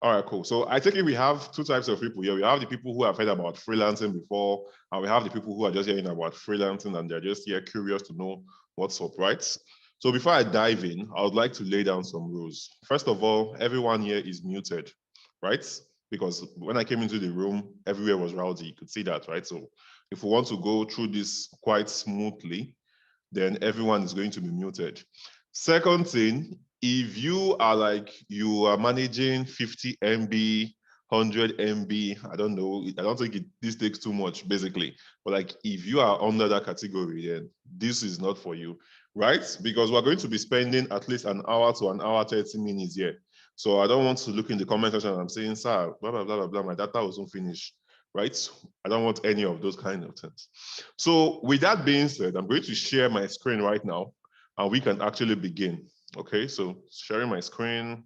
All right, cool. So I take it we have two types of people here. We have the people who have heard about freelancing before, and we have the people who are just hearing about freelancing and they're just here curious to know what's up, right? So before I dive in, I would like to lay down some rules. First of all, everyone here is muted, right? Because when I came into the room, everywhere was rowdy. You could see that, right? So if we want to go through this quite smoothly, then everyone is going to be muted. Second thing, if you are managing 50 MB, 100 MB, I don't know, I don't think this takes too much basically, but like if you are under that category, then this is not for you, right? Because we're going to be spending at least an hour to an hour, 30 minutes here. So I don't want to look in the comment section and I'm saying, sir, blah, blah, blah, blah, blah, my data wasn't finished, right? I don't want any of those kind of things. So with that being said, I'm going to share my screen right now and we can actually begin. Okay, so sharing my screen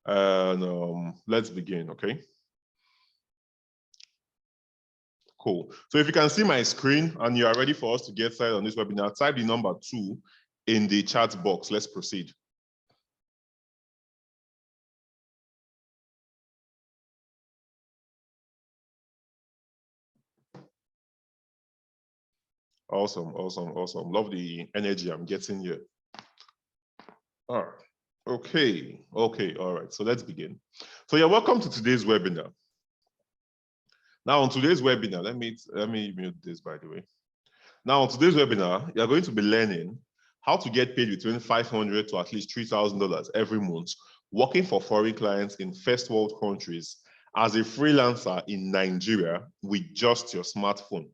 and let's begin, okay? Cool. So if you can see my screen and you are ready for us to get started on this webinar, type the number 2 in the chat box. Let's proceed. Awesome, awesome, awesome. Love the energy I'm getting here. All right. Okay, all right. So let's begin. So you're welcome to today's webinar. Now on today's webinar, let me mute this by the way. Now on today's webinar, you're going to be learning how to get paid between $500 to at least $3,000 every month, working for foreign clients in first world countries as a freelancer in Nigeria with just your smartphone.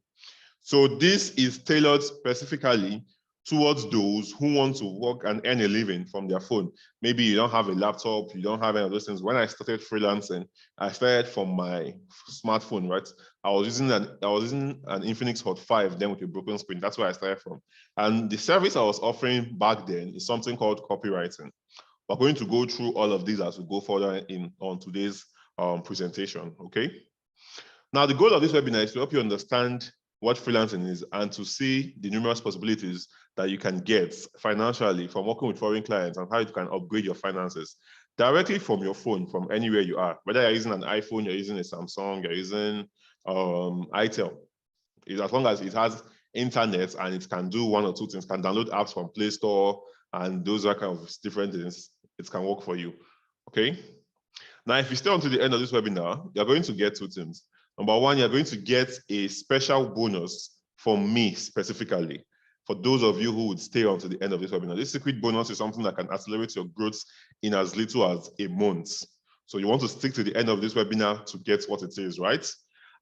So this is tailored specifically towards those who want to work and earn a living from their phone. Maybe you don't have a laptop, you don't have any of those things. When I started freelancing, I started from my smartphone, right? I was using an Infinix Hot 5 then with a broken screen. That's where I started from. And the service I was offering back then is something called copywriting. We're going to go through all of these as we go further on today's presentation, okay? Now, the goal of this webinar is to help you understand what freelancing is and to see the numerous possibilities that you can get financially from working with foreign clients and how you can upgrade your finances directly from your phone, from anywhere you are. Whether you're using an iPhone, you're using a Samsung, you're using itel. As long as it has internet and it can do one or two things, can download apps from Play Store and those are kind of different things, it can work for you, okay? Now, if you stay until the end of this webinar, you're going to get two things. Number one, you're going to get a special bonus from me specifically for those of you who would stay until the end of this webinar. This secret bonus is something that can accelerate your growth in as little as a month. So you want to stick to the end of this webinar to get what it is, right?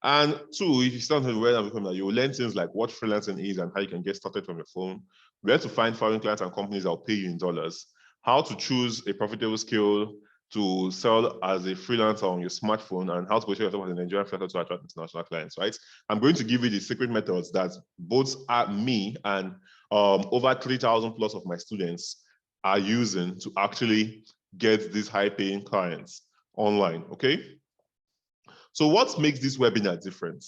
And two, if you start until the end of the webinar, you will learn things like what freelancing is and how you can get started from your phone, where to find foreign clients and companies that will pay you in dollars, how to choose a profitable skill to sell as a freelancer on your smartphone, and how to position yourself as a Nigerian freelancer to attract international clients, right? I'm going to give you the secret methods that both me and over 3,000 plus of my students are using to actually get these high-paying clients online, okay? So what makes this webinar different?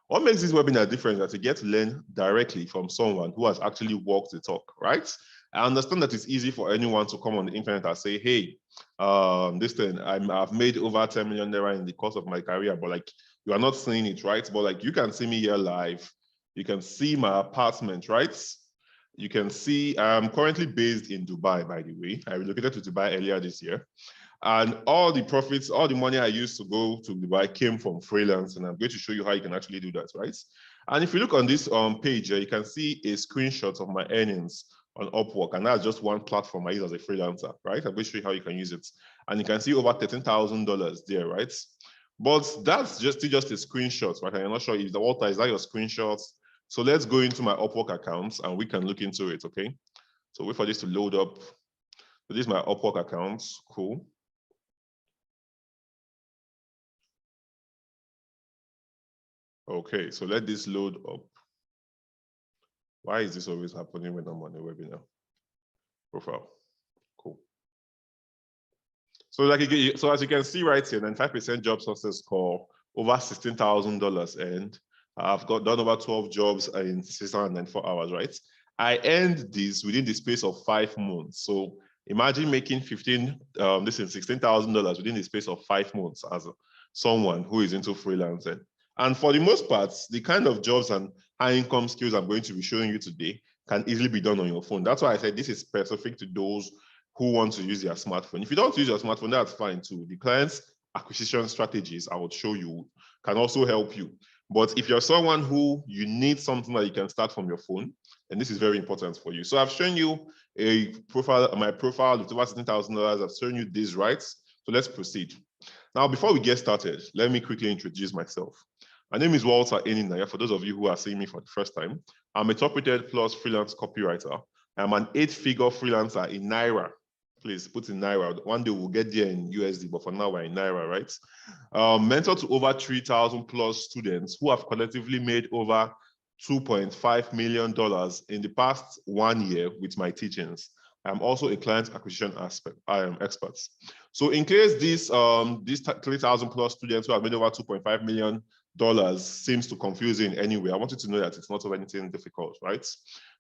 What makes this webinar different is that you get to learn directly from someone who has actually walked the talk, right? I understand that it's easy for anyone to come on the internet and say, hey, this thing, I've made over 10 million naira in the course of my career, but like, you are not seeing it, right? But like, you can see me here live. You can see my apartment, right? You can see I'm currently based in Dubai, by the way. I relocated to Dubai earlier this year. And all the profits, all the money I used to go to Dubai came from freelance. And I'm going to show you how you can actually do that, right? And if you look on this page, you can see a screenshot of my earnings on Upwork, and that's just one platform I use as a freelancer, right? I'm going to show you how you can use it. And you can see over $13,000 there, right? But that's just a screenshot, right? I'm not sure if Walter, is that your screenshots? So let's go into my Upwork accounts and we can look into it, okay? So wait for this to load up. So this is my Upwork account, cool. Okay, so let this load up. Why is this always happening when I'm on a webinar? Profile, cool. So as you can see right here, 95% job success score, over $16,000 earned. I've done over 12 jobs in 604 hours, right? I earned this within the space of 5 months. So Imagine making $16,000 within the space of 5 months as someone who is into freelancing. And for the most part, the kind of jobs and high income skills I'm going to be showing you today can easily be done on your phone. That's why I said this is specific to those who want to use their smartphone. If you don't use your smartphone, that's fine too. The client's acquisition strategies I would show you can also help you. But if you're someone who you need something that you can start from your phone, and this is very important for you. So I've shown you a profile, my profile with over $16,000. I've shown you these rights. So let's proceed. Now, before we get started, let me quickly introduce myself. My name is Walter Eninaya. For those of you who are seeing me for the first time, I'm a top-rated plus freelance copywriter. I'm an 8-figure freelancer in Naira. Please put in Naira. One day we'll get there in USD, but for now we're in Naira, right? Mentor to over 3,000 plus students who have collectively made over $2.5 million in the past 1 year with my teachings. I'm also a client acquisition expert. So in case these 3,000 plus students who have made over $2.5 million seems to confuse you in any way, I want you to know that it's not of anything difficult, right?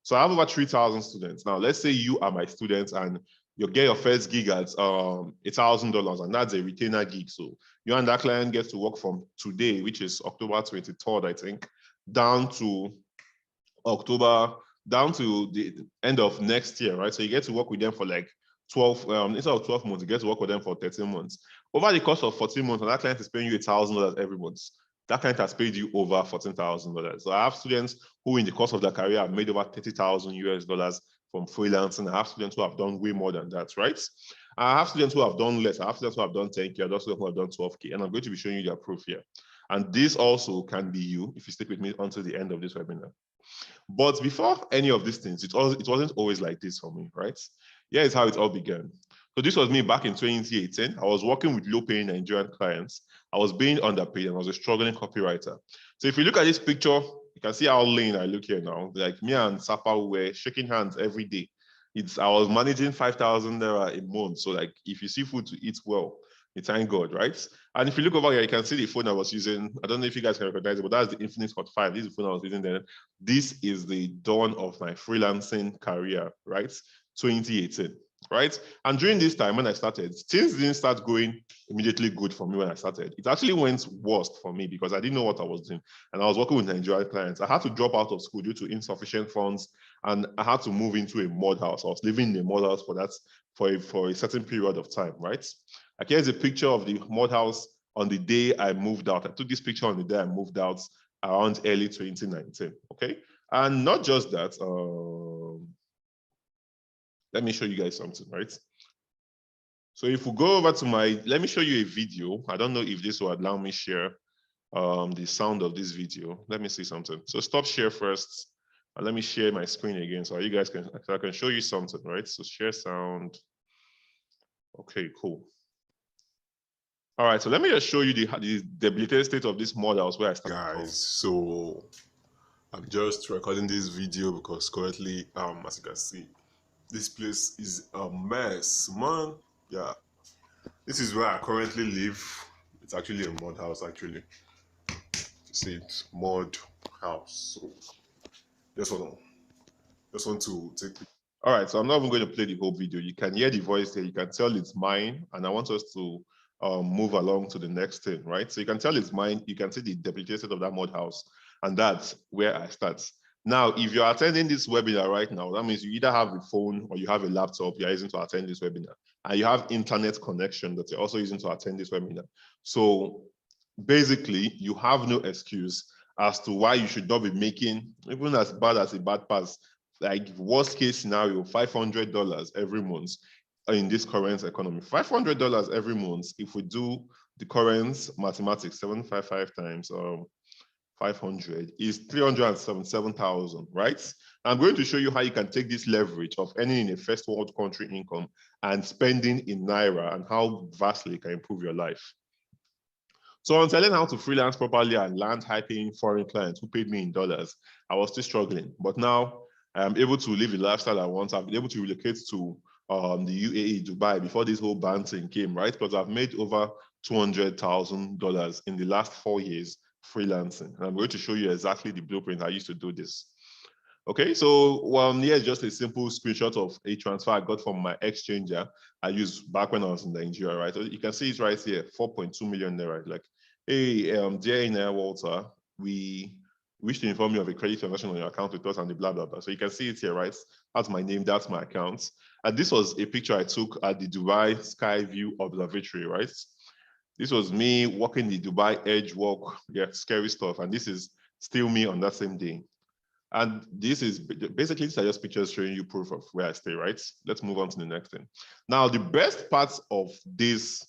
So I have over 3,000 students. Now, let's say you are my students and you get your first gig at $1,000, and that's a retainer gig. So you and that client get to work from today, which is October 23rd, I think, down to the end of next year, right? So you get to work with them for like 12, instead of 12 months, you get to work with them for 13 months. Over the course of 14 months, and that client is paying you $1,000 every month. That client has paid you over $14,000. So I have students who in the course of their career have made over $30,000 from freelancing. I have students who have done way more than that, right? I have students who have done less. I have students who have done 10K. I have students who have done 12K. And I'm going to be showing you their proof here. And this also can be you if you stick with me until the end of this webinar. But before any of these things, it wasn't always like this for me, right? Here is how it all began. So this was me back in 2018. I was working with low-paying Nigerian clients. I was being underpaid and I was a struggling copywriter. So if you look at this picture, you can see how lean I look here now. Like me and Sapa were shaking hands every day. I was managing 5,000 naira a month. So like if you see food to eat well, you thank God, right? And if you look over here, you can see the phone I was using. I don't know if you guys can recognize it, but that's the Infinix Hot 5. This is the phone I was using then. This is the dawn of my freelancing career, right? 2018, right? And during this time when I started, things didn't start going immediately good for me when I started. It actually went worst for me because I didn't know what I was doing. And I was working with Nigerian clients. I had to drop out of school due to insufficient funds, and I had to move into a mod house. I was living in a mod house for a certain period of time, right? Like here's a picture of the mod house on the day I moved out. I took this picture on the day I moved out around early 2019, okay? And not just that, let me show you guys something, right? So if we go over to let me show you a video. I don't know if this will allow me share the sound of this video. Let me see something. So stop share first, and let me share my screen again so you guys I can show you something, right? So share sound. Okay, cool. All right, so let me just show you the debilitated state of this models where I started. Guys, so I'm just recording this video because currently, as you can see, this place is a mess, man. Yeah, this is where I currently live. It's actually a mod house, actually. You see, it's mod house. So just want to take. All right, so I'm not even going to play the whole video. You can hear the voice there. You can tell it's mine, and I want us to move along to the next thing, right? So you can tell it's mine. You can see the deprecated of that mod house, and that's where I start. Now, if you're attending this webinar right now, that means you either have a phone or you have a laptop you're using to attend this webinar, and you have internet connection that you're also using to attend this webinar. So basically, you have no excuse as to why you should not be making, even as bad as a bad pass, like worst case scenario, $500 every month in this current economy. $500 every month, if we do the current mathematics, 755 times 500 is 377,000, right? I'm going to show you how you can take this leverage of earning in a first world country income and spending in Naira and how vastly it can improve your life. So until I learned how to freelance properly and land high-paying foreign clients who paid me in dollars, I was still struggling. But now I'm able to live the lifestyle I want. I've been able to relocate to the UAE, Dubai, before this whole ban thing came, right? Because I've made over $200,000 in the last 4 years freelancing. And I'm going to show you exactly the blueprint I used to do this. Okay, so here's just a simple screenshot of a transfer I got from my exchanger I used back when I was in Nigeria, right? So you can see it right here, 4.2 million naira. Like, hey, dear Ina Walter, we wish to inform you of a credit transaction on your account with us and the blah blah blah. So you can see it here, right? That's my name, that's my account. And this was a picture I took at the Dubai Skyview Observatory, right? This was me walking the Dubai Edge Walk, yeah, scary stuff. And this is still me on that same day. And this is basically, these are just pictures showing you proof of where I stay, right? Let's move on to the next thing. Now, the best part of this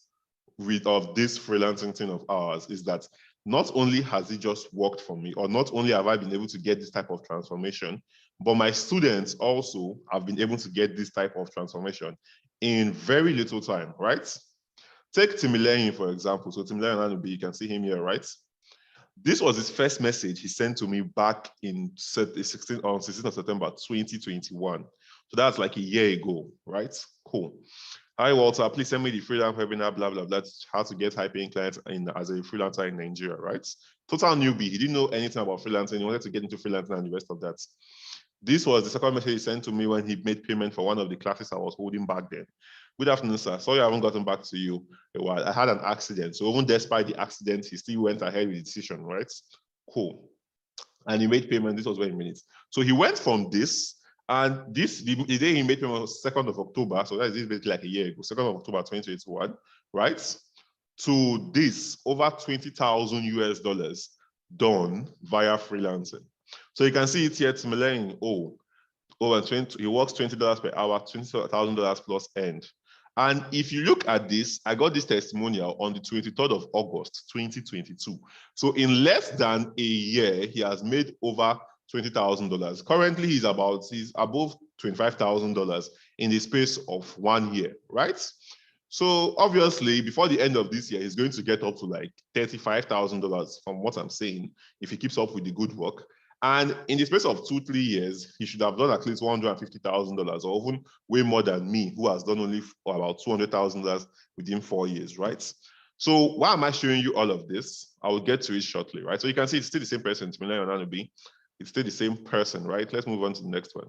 freelancing thing of ours is that not only has it just worked for me, or not only have I been able to get this type of transformation, but my students also have been able to get this type of transformation in very little time, right? Take Timileyin, for example. So Timileyin, you can see him here, right? This was his first message he sent to me back in 16th of September 2021. So that's like a year ago, right? Cool. Hi, Walter, please send me the freelance webinar, blah, blah, blah, how to get high-paying clients as a freelancer in Nigeria, right? Total newbie. He didn't know anything about freelancing. He wanted to get into freelancing and the rest of that. This was the second message he sent to me when he made payment for one of the classes I was holding back then. Good afternoon, sir. Sorry I haven't gotten back to you a while. I had an accident. So even despite the accident, he still went ahead with the decision, right? Cool. And he made payment. This was when he made it. So he went from this, and the day he made payment was 2nd of October. So that is basically like a year ago, 2nd of October 2021, right? To this, over 20,000 US dollars done via freelancing. So you can see it here, Timileyin, he works $20 per hour, $20,000 plus end. And if you look at this, I got this testimonial on the 23rd of August, 2022. So in less than a year, he has made over $20,000. Currently, he's above $25,000 in the space of 1 year, right? So obviously, before the end of this year, he's going to get up to like $35,000 from what I'm saying, if he keeps up with the good work. And in the space of 2-3 years, he should have done at least $150,000, or even way more than me, who has done only about $200,000 within 4 years, right? So why am I showing you all of this? I will get to it shortly, right? So you can see it's still the same person, Timileyin Onanubi. It's still the same person, right? Let's move on to the next one.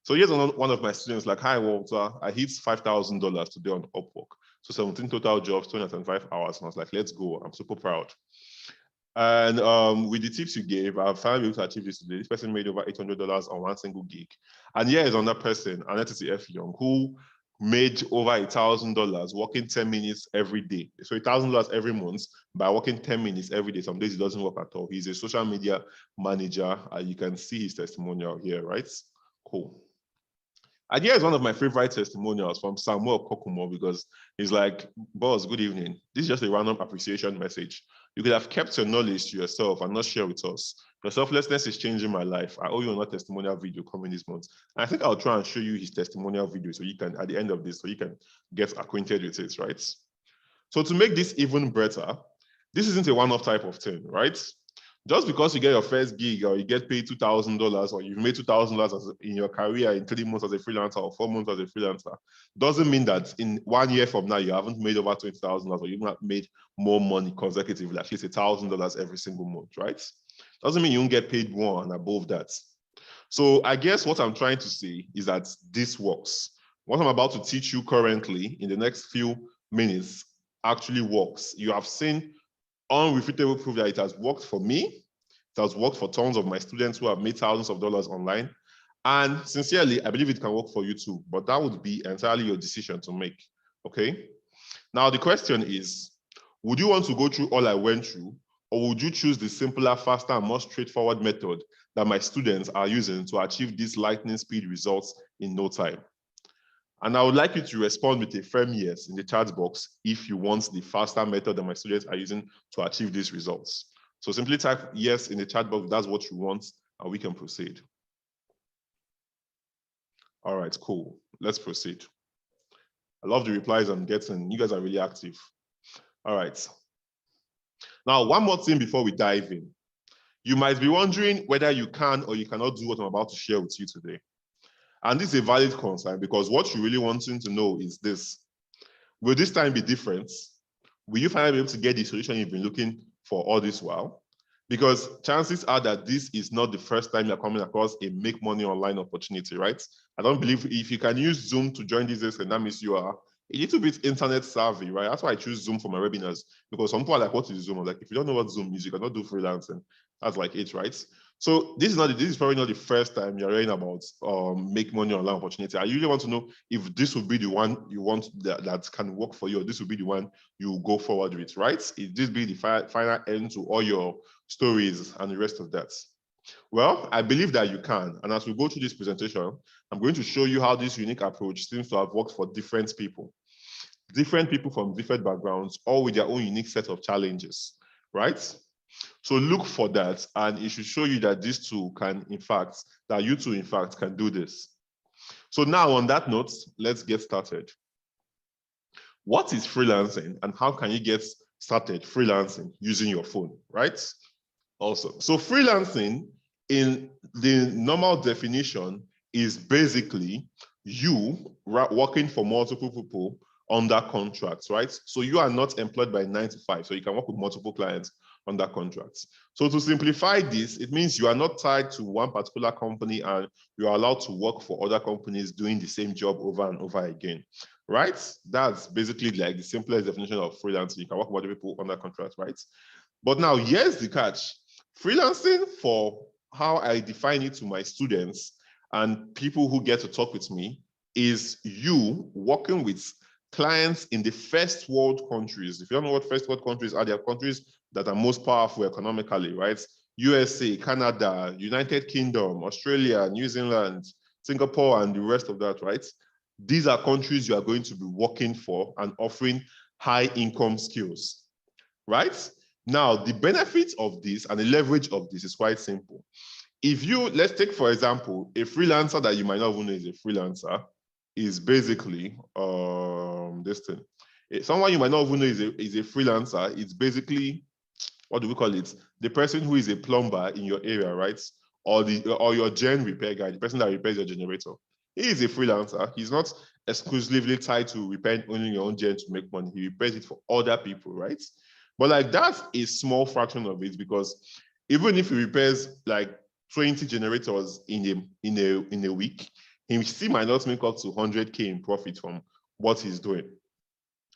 So here's one of my students, like, hi, Walter, I hit $5,000 today on Upwork. So 17 total jobs, 205 hours. And I was like, let's go. I'm super proud. And with the tips you gave, I've finally able to achieve this today. This person made over $800 on one single gig. And here is another person, Anetiti F. Young, who made over $1,000 working 10 minutes every day. So $1,000 every month by working 10 minutes every day. Some days it doesn't work at all. He's a social media manager. You can see his testimonial here, right? Cool. And here is one of my favorite testimonials from Samuel Kokumo, because he's like, boss, good evening. This is just a random appreciation message. You could have kept your knowledge to yourself and not share with us. Your selflessness is changing my life. I owe you another testimonial video coming this month. And I think I'll try and show you his testimonial video so you can, at the end of this, so you can get acquainted with it, right? So to make this even better, this isn't a one-off type of thing, right? Just because you get your first gig or you get paid $2,000 or you've made $2,000 in your career in 3 months as a freelancer or 4 months as a freelancer, doesn't mean that in 1 year from now you haven't made over $20,000 or you've not made more money consecutively, at least $1,000 every single month, right? Doesn't mean you won't get paid more and above that. So I guess what I'm trying to say is that this works. What I'm about to teach you currently in the next few minutes actually works. You have seen unrefutable proof that it has worked for me. It has worked for tons of my students who have made thousands of dollars online. And sincerely, I believe it can work for you too, but that would be entirely your decision to make, okay? Now, the question is, would you want to go through all I went through, or would you choose the simpler, faster, and more straightforward method that my students are using to achieve these lightning speed results in no time? And I would like you to respond with a firm yes in the chat box if you want the faster method that my students are using to achieve these results. So simply type yes in the chat box if that's what you want, and we can proceed. All right, cool. Let's proceed. I love the replies I'm getting. You guys are really active. All right. Now, one more thing before we dive in. You might be wondering whether you can or you cannot do what I'm about to share with you today. And this is a valid concern, because what you really want to know is this. Will this time be different? Will you finally be able to get the solution you've been looking for all this while? Because chances are that this is not the first time you're coming across a make money online opportunity, right? I don't believe if you can use Zoom to join this, and that means you are a little bit internet savvy, right? That's why I choose Zoom for my webinars, because some people are like, what is Zoom? I'm like, if you don't know what Zoom is, you cannot do freelancing. That's like it, right? So this is probably not the first time you're hearing about make money online opportunity. I usually want to know if this would be the one you want that can work for you, or this would be the one you go forward with, right? If this be the final end to all your stories and the rest of that. Well, I believe that you can. And as we go through this presentation, I'm going to show you how this unique approach seems to have worked for different people from different backgrounds, all with their own unique set of challenges, right? So look for that, and it should show you that these two can, that you two, in fact, can do this. So now on that note, let's get started. What is freelancing, and how can you get started freelancing using your phone, right? Awesome. So freelancing, in the normal definition, is basically you working for multiple people under contracts, right? So you are not employed by 9 to 5, so you can work with multiple clients under contracts. So to simplify this, it means you are not tied to one particular company and you are allowed to work for other companies doing the same job over and over again, right? That's basically like the simplest definition of freelancing. You can work with other people under contracts, right? But now here's the catch. Freelancing, for how I define it to my students and people who get to talk with me, is you working with clients in the first world countries. If you don't know what first world countries are, they are countries that are most powerful economically, right? USA, Canada, United Kingdom, Australia, New Zealand, Singapore, and the rest of that, right? These are countries you are going to be working for and offering high income skills, right? Now, the benefits of this and the leverage of this is quite simple. If you, let's take, for example, a freelancer that you might not even know is a freelancer is basically this thing. Someone you might not even know is a freelancer. It's basically, what do we call it? The person who is a plumber in your area, right? Or your gen repair guy, the person that repairs your generator. He is a freelancer. He's not exclusively tied to repairing only your own gen to make money. He repairs it for other people, right? But like that's a small fraction of it, because even if he repairs like 20 generators in a week, he still might not make up to 100K in profit from what he's doing.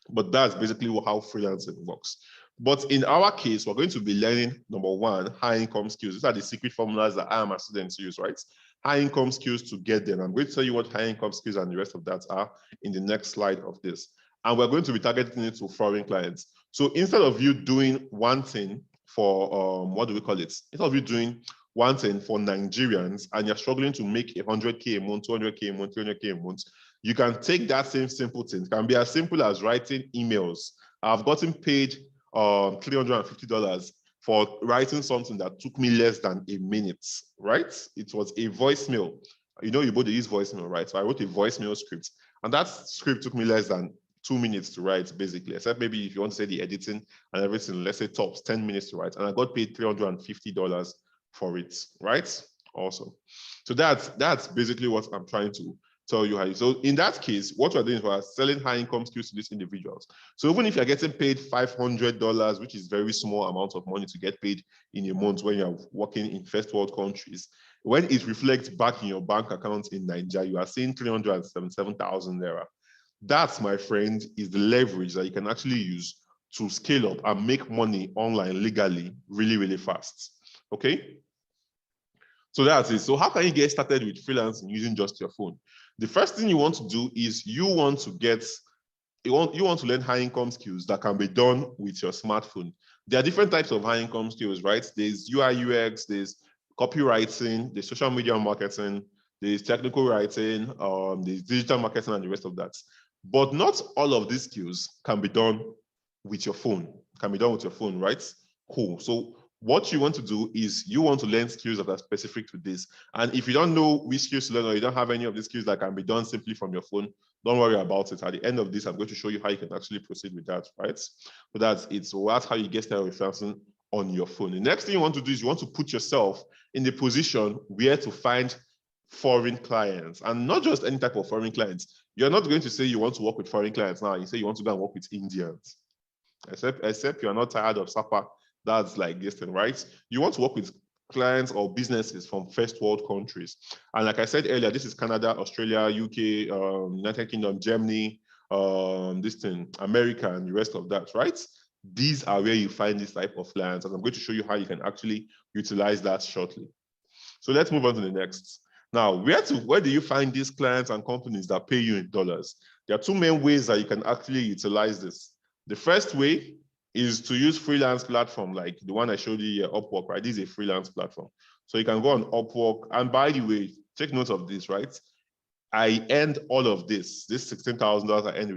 But that's basically how freelancing works. But in our case, we're going to be learning, number one, high income skills. These are the secret formulas that I and my students use, right? High income skills to get them. I'm going to tell you what high income skills and the rest of that are in the next slide of this. And we're going to be targeting it to foreign clients. So instead of you doing one thing for, what do we call it? Instead of you doing one thing for Nigerians and you're struggling to make 100K a month, 200K a month, 300K a month, you can take that same simple thing. It can be as simple as writing emails. I've gotten paid $350 for writing something that took me less than a minute, right? It was a voicemail. You know, you both use voicemail, right? So I wrote a voicemail script, and that script took me less than 2 minutes to write, basically, except maybe if you want to say the editing and everything, let's say tops 10 minutes to write, and I got paid $350 for it, right? Awesome. So that's basically what I'm trying to tell you how. So in that case, what we're doing is we're selling high income skills to these individuals. So even if you're getting paid $500, which is very small amount of money to get paid in a month when you're working in first world countries, when it reflects back in your bank account in Nigeria, you are seeing 377,000 naira. That, my friend, is the leverage that you can actually use to scale up and make money online legally really, really fast. Okay? So that's it. So how can you get started with freelancing using just your phone? The first thing you want to do is you want to learn high income skills that can be done with your smartphone. There are different types of high income skills, right? There's UI UX, there's copywriting, there's social media marketing, there's technical writing, there's digital marketing and the rest of that. But not all of these skills can be done with your phone. Right? Cool. So what you want to do is you want to learn skills that are specific to this. And if you don't know which skills to learn, or you don't have any of these skills that can be done simply from your phone, don't worry about it. At the end of this, I'm going to show you how you can actually proceed with that, right? So that's it. So that's how you get started with freelancing on your phone. The next thing you want to do is you want to put yourself in the position where to find foreign clients, and not just any type of foreign clients. You're not going to say you want to work with foreign clients now. You say you want to go and work with Indians, except you're not tired of SAPA That's like this thing, right? You want to work with clients or businesses from first world countries. And like I said earlier, this is Canada, Australia, UK, United Kingdom, Germany, this thing, America, and the rest of that, right? These are where you find this type of clients. And I'm going to show you how you can actually utilize that shortly. So let's move on to the next. Now, where do you find these clients and companies that pay you in dollars? There are two main ways that you can actually utilize this. The first way is to use freelance platform like the one I showed you here, Upwork, right? This is a freelance platform. So you can go on Upwork. And by the way, take note of this, right? I earned all of this $16,000 I earned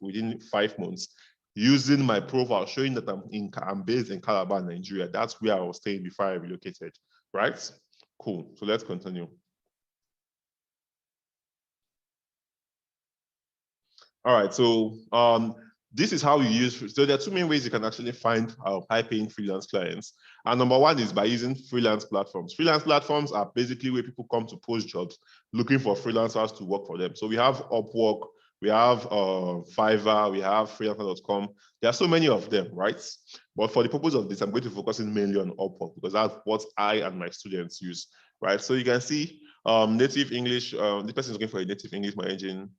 within 5 months using my profile, showing that I'm based in Calabar, Nigeria. That's where I was staying before I relocated, right? Cool. So let's continue. All right. So this is how you use. So there are two main ways you can actually find high-paying freelance clients. And number one is by using freelance platforms. Freelance platforms are basically where people come to post jobs looking for freelancers to work for them. So we have Upwork, we have Fiverr, we have freelancer.com. There are so many of them, right? But for the purpose of this, I'm going to focus mainly on Upwork because that's what I and my students use, right? So you can see native English, the person is looking for a native English managing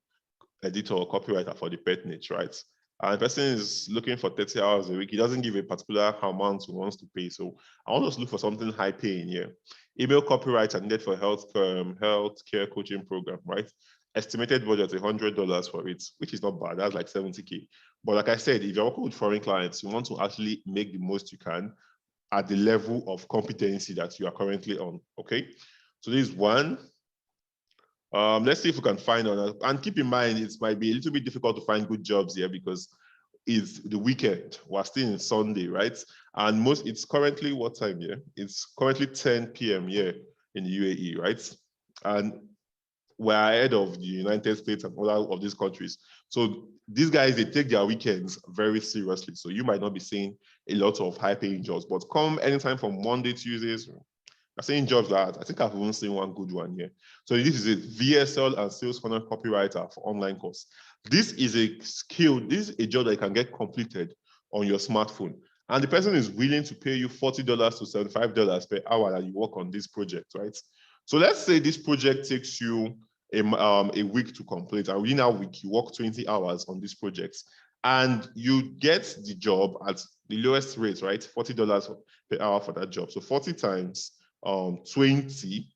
editor or copywriter for the pet niche, right? And the person is looking for 30 hours a week. He doesn't give a particular amount he wants to pay. So I want us to look for something high paying here. Email copywriter needed for healthcare coaching program, right? Estimated budget $100 for it, which is not bad. That's like 70K. But like I said, if you're working with foreign clients, you want to actually make the most you can at the level of competency that you are currently on, okay? So this is one. Let's see if we can find on, and keep in mind, it might be a little bit difficult to find good jobs here because it's the weekend. We're still in Sunday, right? And it's currently what time here? It's currently 10 p.m. here in the UAE, right? And we're ahead of the United States and all of these countries. So these guys, they take their weekends very seriously. So you might not be seeing a lot of high-paying jobs, but come anytime from Monday, Tuesdays, I'm saying jobs that I think I've even seen one good one here. So this is a VSL and sales funnel copywriter for online course. This is a skill, this is a job that you can get completed on your smartphone. And the person is willing to pay you $40 to $75 per hour that you work on this project, right? So let's say this project takes you a week to complete, and within a week, you work 20 hours on this project. And you get the job at the lowest rate, right? $40 per hour for that job. So 40 times 20,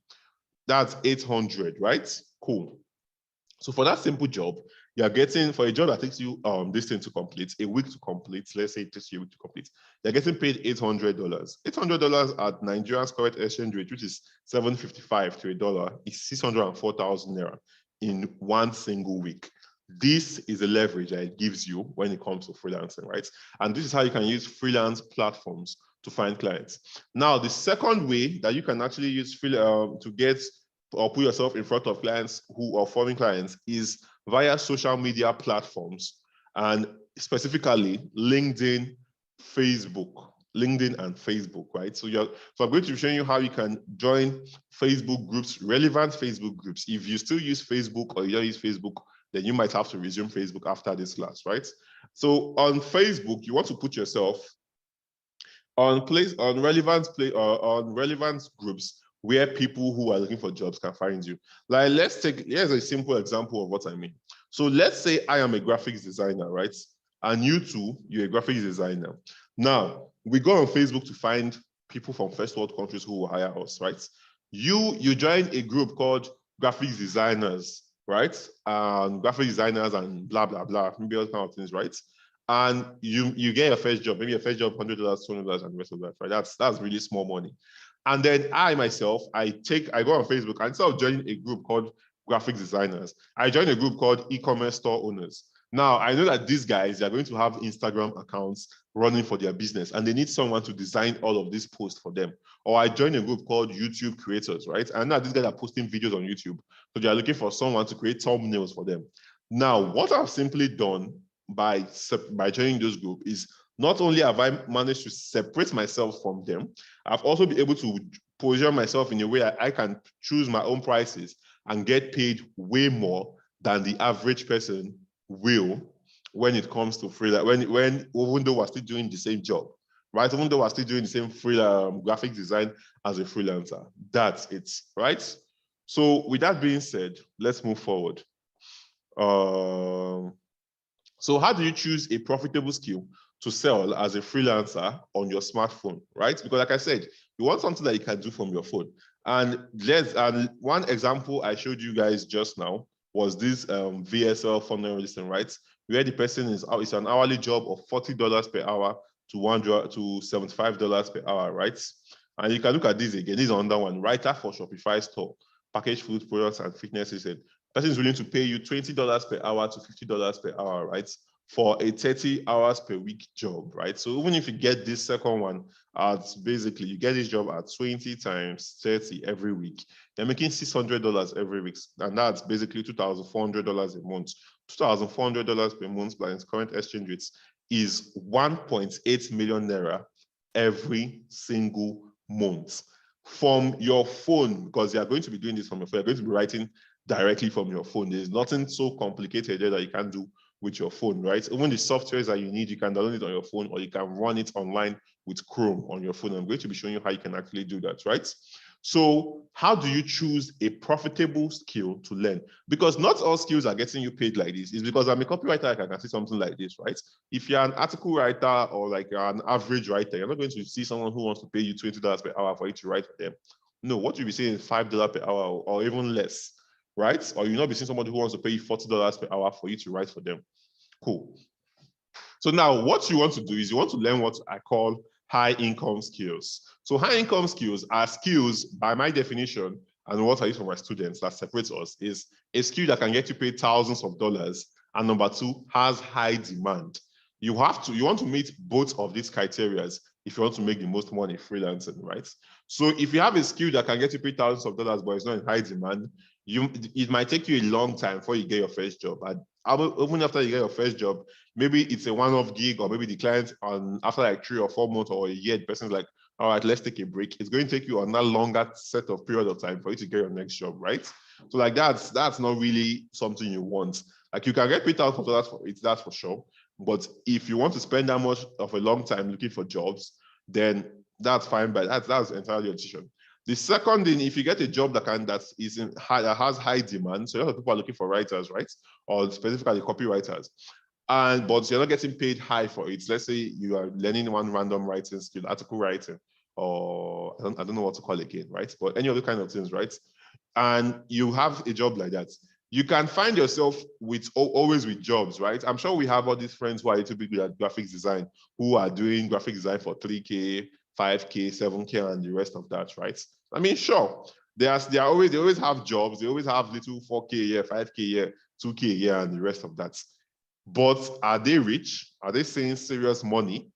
that's 800, right? Cool. So for that simple job, you're getting, for a job that takes you this thing to complete, a week to complete, let's say it takes you a week to complete, you're getting paid $800. $800 at Nigeria's current exchange rate, which is 755 to $1, is 604,000 naira in one single week. This is the leverage that it gives you when it comes to freelancing, right? And this is how you can use freelance platforms to find clients. Now, the second way that you can actually use to get or put yourself in front of clients who are foreign clients is via social media platforms, and specifically LinkedIn, LinkedIn and Facebook, right? So I'm going to be showing you how you can join Facebook groups, relevant Facebook groups. If you still use Facebook or you don't use Facebook, then you might have to resume Facebook after this class, right? So on Facebook, you want to put yourself on relevant groups where people who are looking for jobs can find you. Like, here's a simple example of what I mean. So let's say I am a graphics designer, right? And you too, you're a graphics designer. Now, we go on Facebook to find people from first world countries who will hire us, right? You join a group called graphics designers, right? Graphic designers and blah, blah, blah, maybe all kind of things, right? And you get your first job, maybe your first job, $100, $200, and the rest of that, right? That's really small money. And then I myself, I go on Facebook, and instead of joining a group called graphic designers, I join a group called e-commerce store owners. Now, I know that these guys, they're going to have Instagram accounts running for their business, and they need someone to design all of these posts for them. Or I join a group called YouTube creators, right? And now these guys are posting videos on YouTube. So they are looking for someone to create thumbnails for them. Now, what I've simply done by joining those groups is not only have I managed to separate myself from them, I've also been able to position myself in a way I can choose my own prices and get paid way more than the average person will when it comes to freelance, when even though we're still doing the same job. right? Even though we're still doing the same graphic design as a freelancer. That's it, right? So with that being said, let's move forward. So how do you choose a profitable skill to sell as a freelancer on your smartphone, right? Because like I said, you want something that you can do from your phone. And one example I showed you guys just now was this VSL funnel listing, right? Where the person is, it's an hourly job of $40 per hour to $75 per hour, right? And you can look at this again. This is another one, writer for Shopify store, packaged food products and fitness. He said, person is willing to pay you $20 per hour to $50 per hour, right? For a 30 hours per week job, right? So even if you get this second one, basically you get this job at 20 times 30 every week, you're making $600 every week. And that's basically $2,400 a month. $2,400 per month by its current exchange rates is 1.8 million naira every single month from your phone, because you are going to be doing this from your phone. You're going to be writing directly from your phone. There's nothing so complicated there that you can do with your phone, right? Even the softwares that you need, you can download it on your phone or you can run it online with Chrome on your phone. I'm going to be showing you how you can actually do that, right? So how do you choose a profitable skill to learn? Because not all skills are getting you paid like this. It's because I'm a copywriter, I can see something like this, right? If you're an article writer or like an average writer, you're not going to see someone who wants to pay you $20 per hour for you to write for them. No, what you'll be saying is $5 per hour or even less, right? Or you'll not be seeing somebody who wants to pay you $40 per hour for you to write for them. Cool. So now what you want to do is you want to learn what I call high income skills. So high income skills are skills, by my definition, and what I use for my students that separates us, is a skill that can get you paid thousands of dollars, and number two, has high demand. You want to meet both of these criteria if you want to make the most money freelancing, right? So if you have a skill that can get you paid thousands of dollars, but it's not in high demand, it might take you a long time before you get your first job. And even after you get your first job, maybe it's a one-off gig, or maybe the client after like 3 or 4 months or a year, the person's like, all right, let's take a break. It's going to take you on that longer set of period of time for you to get your next job, right? So like that's not really something you want. Like you can get paid thousands of dollars for it, that's for sure. But if you want to spend that much of a long time looking for jobs, then that's fine, but that's entirely your decision. The second thing, if you get a job that has high demand, so a lot of people are looking for writers, right? Or specifically copywriters, but you're not getting paid high for it. Let's say you are learning one random writing skill, article writing, or I don't know what to call it again, right? But any other kind of things, right? And you have a job like that, you can find yourself always with jobs, right? I'm sure we have all these friends who are a little bit good at graphic design, who are doing graphic design for 3K, 5K, 7K, and the rest of that, right? I mean, sure, they always have jobs. They always have little 4K a year, 5K a year, 2K a year, and the rest of that. But are they rich? Are they saying serious money?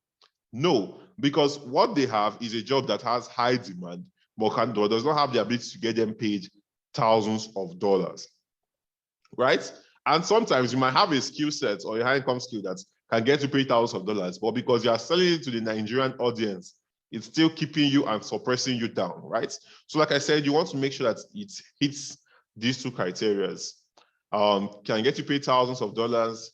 No, because what they have is a job that has high demand, but does not have the ability to get them paid thousands of dollars, right? And sometimes you might have a skill set or a high income skill that can get you paid thousands of dollars, but because you are selling it to the Nigerian audience, it's still keeping you and suppressing you down, right? So like I said, you want to make sure that it hits these two criteria. Can get you paid thousands of dollars,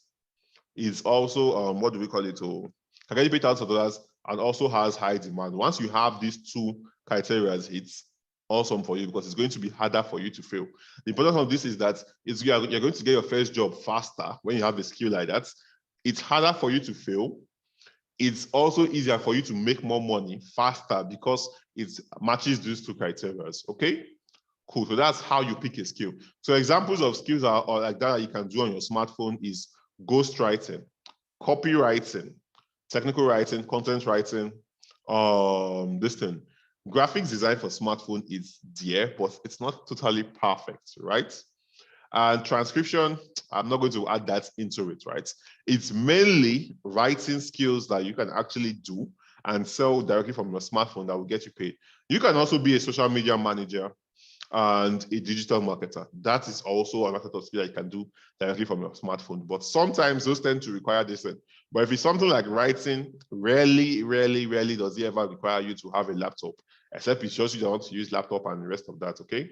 is also, what do we call it? Can get you paid thousands of dollars and also has high demand. Once you have these two criteria, it's awesome for you because it's going to be harder for you to fail. The importance of this is that you're going to get your first job faster when you have a skill like that. It's harder for you to fail. It's also easier for you to make more money faster because it matches these two criteria, okay? Cool, so that's how you pick a skill. So examples of skills are like that you can do on your smartphone is ghostwriting, copywriting, technical writing, content writing, graphics design for smartphone is there, but it's not totally perfect, right? And transcription, I'm not going to add that into it, right? It's mainly writing skills that you can actually do and sell directly from your smartphone that will get you paid. You can also be a social media manager and a digital marketer. That is also a method of skill that you can do directly from your smartphone. But sometimes those tend to require this. But if it's something like writing, rarely does it ever require you to have a laptop, except it shows you don't want to use laptop and the rest of that, okay?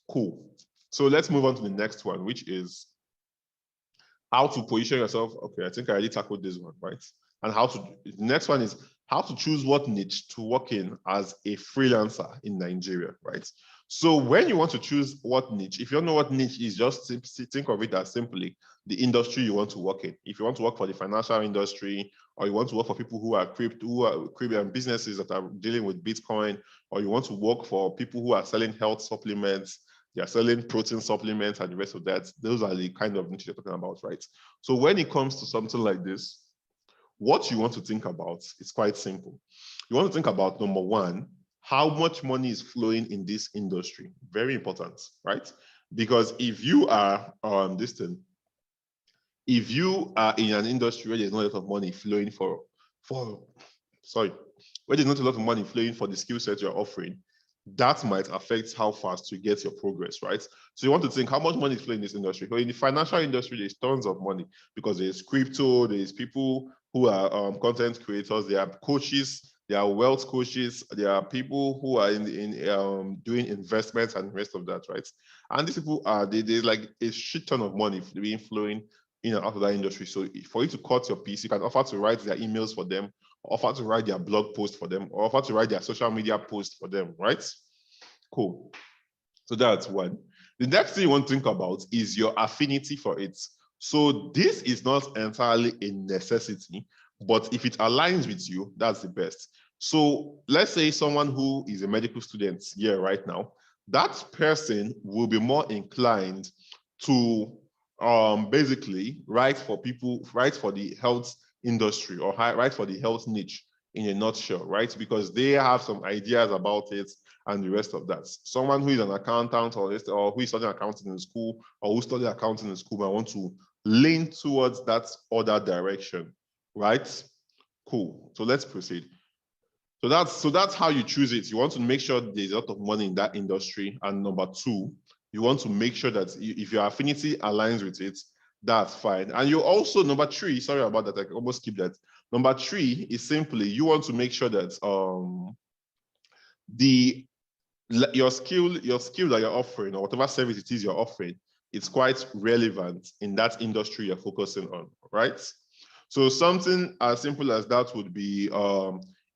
Cool. So let's move on to the next one, which is how to position yourself. Okay, I think I already tackled this one, right? And the next one is how to choose what niche to work in as a freelancer in Nigeria, right? So when you want to choose what niche, if you don't know what niche is, just think of it as simply the industry you want to work in. If you want to work for the financial industry, or you want to work for people who are crypto businesses that are dealing with Bitcoin, or you want to work for people who are selling health supplements, they are selling protein supplements and the rest of that, those are the kind of niche you're talking about, right? So when it comes to something like this, what you want to think about is quite simple. You want to think about, number one, how much money is flowing in this industry. Very important, right? Because if you are if you are in an industry where there's not a lot of money flowing where there's not a lot of money flowing for the skill set you're offering, that might affect how fast you get your progress, right? So you want to think how much money is flowing in this industry. So in the financial industry, there's tons of money because there's crypto, there's people who are content creators, there are coaches, there are wealth coaches, there are people who are doing investments and the rest of that, right? And these people are, there's like a shit ton of money being flowing in and out of that industry. So for you to cut your piece, you can offer to write their emails for them, offer to write their blog post for them, or offer to write their social media post for them, right? Cool. So that's one. The next thing you want to think about is your affinity for it. So this is not entirely a necessity, but if it aligns with you, that's the best. So let's say someone who is a medical student here right now, that person will be more inclined to basically write for the health industry, or write for the health niche in a nutshell, right? Because they have some ideas about it and the rest of that. Someone who is an accountant or who is studying accounting in school, or who studied accounting in school, might want to lean towards that other direction, right? Cool. So let's proceed. So that's how you choose it. You want to make sure there's a lot of money in that industry. And number two, you want to make sure that if your affinity aligns with it, that's fine. And you also, number three, sorry about that, I almost skipped that. Number three is simply, you want to make sure that your skill that you're offering, or whatever service it is you're offering, it's quite relevant in that industry you're focusing on, right? So something as simple as that would be,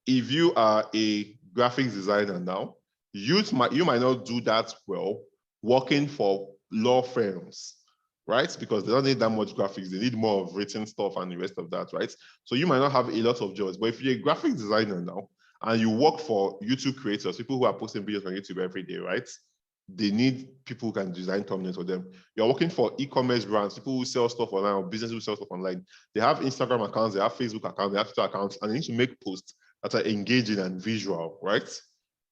if you are a graphics designer now, you might not do that well working for law firms, right? Because they don't need that much graphics, they need more of written stuff and the rest of that, right? So you might not have a lot of jobs, but if you're a graphics designer now, and you work for YouTube creators, people who are posting videos on YouTube every day, right? They need people who can design thumbnails for them. You're working for e-commerce brands, people who sell stuff online, or businesses who sell stuff online. They have Instagram accounts, they have Facebook accounts, they have Twitter accounts, and they need to make posts that are engaging and visual, right?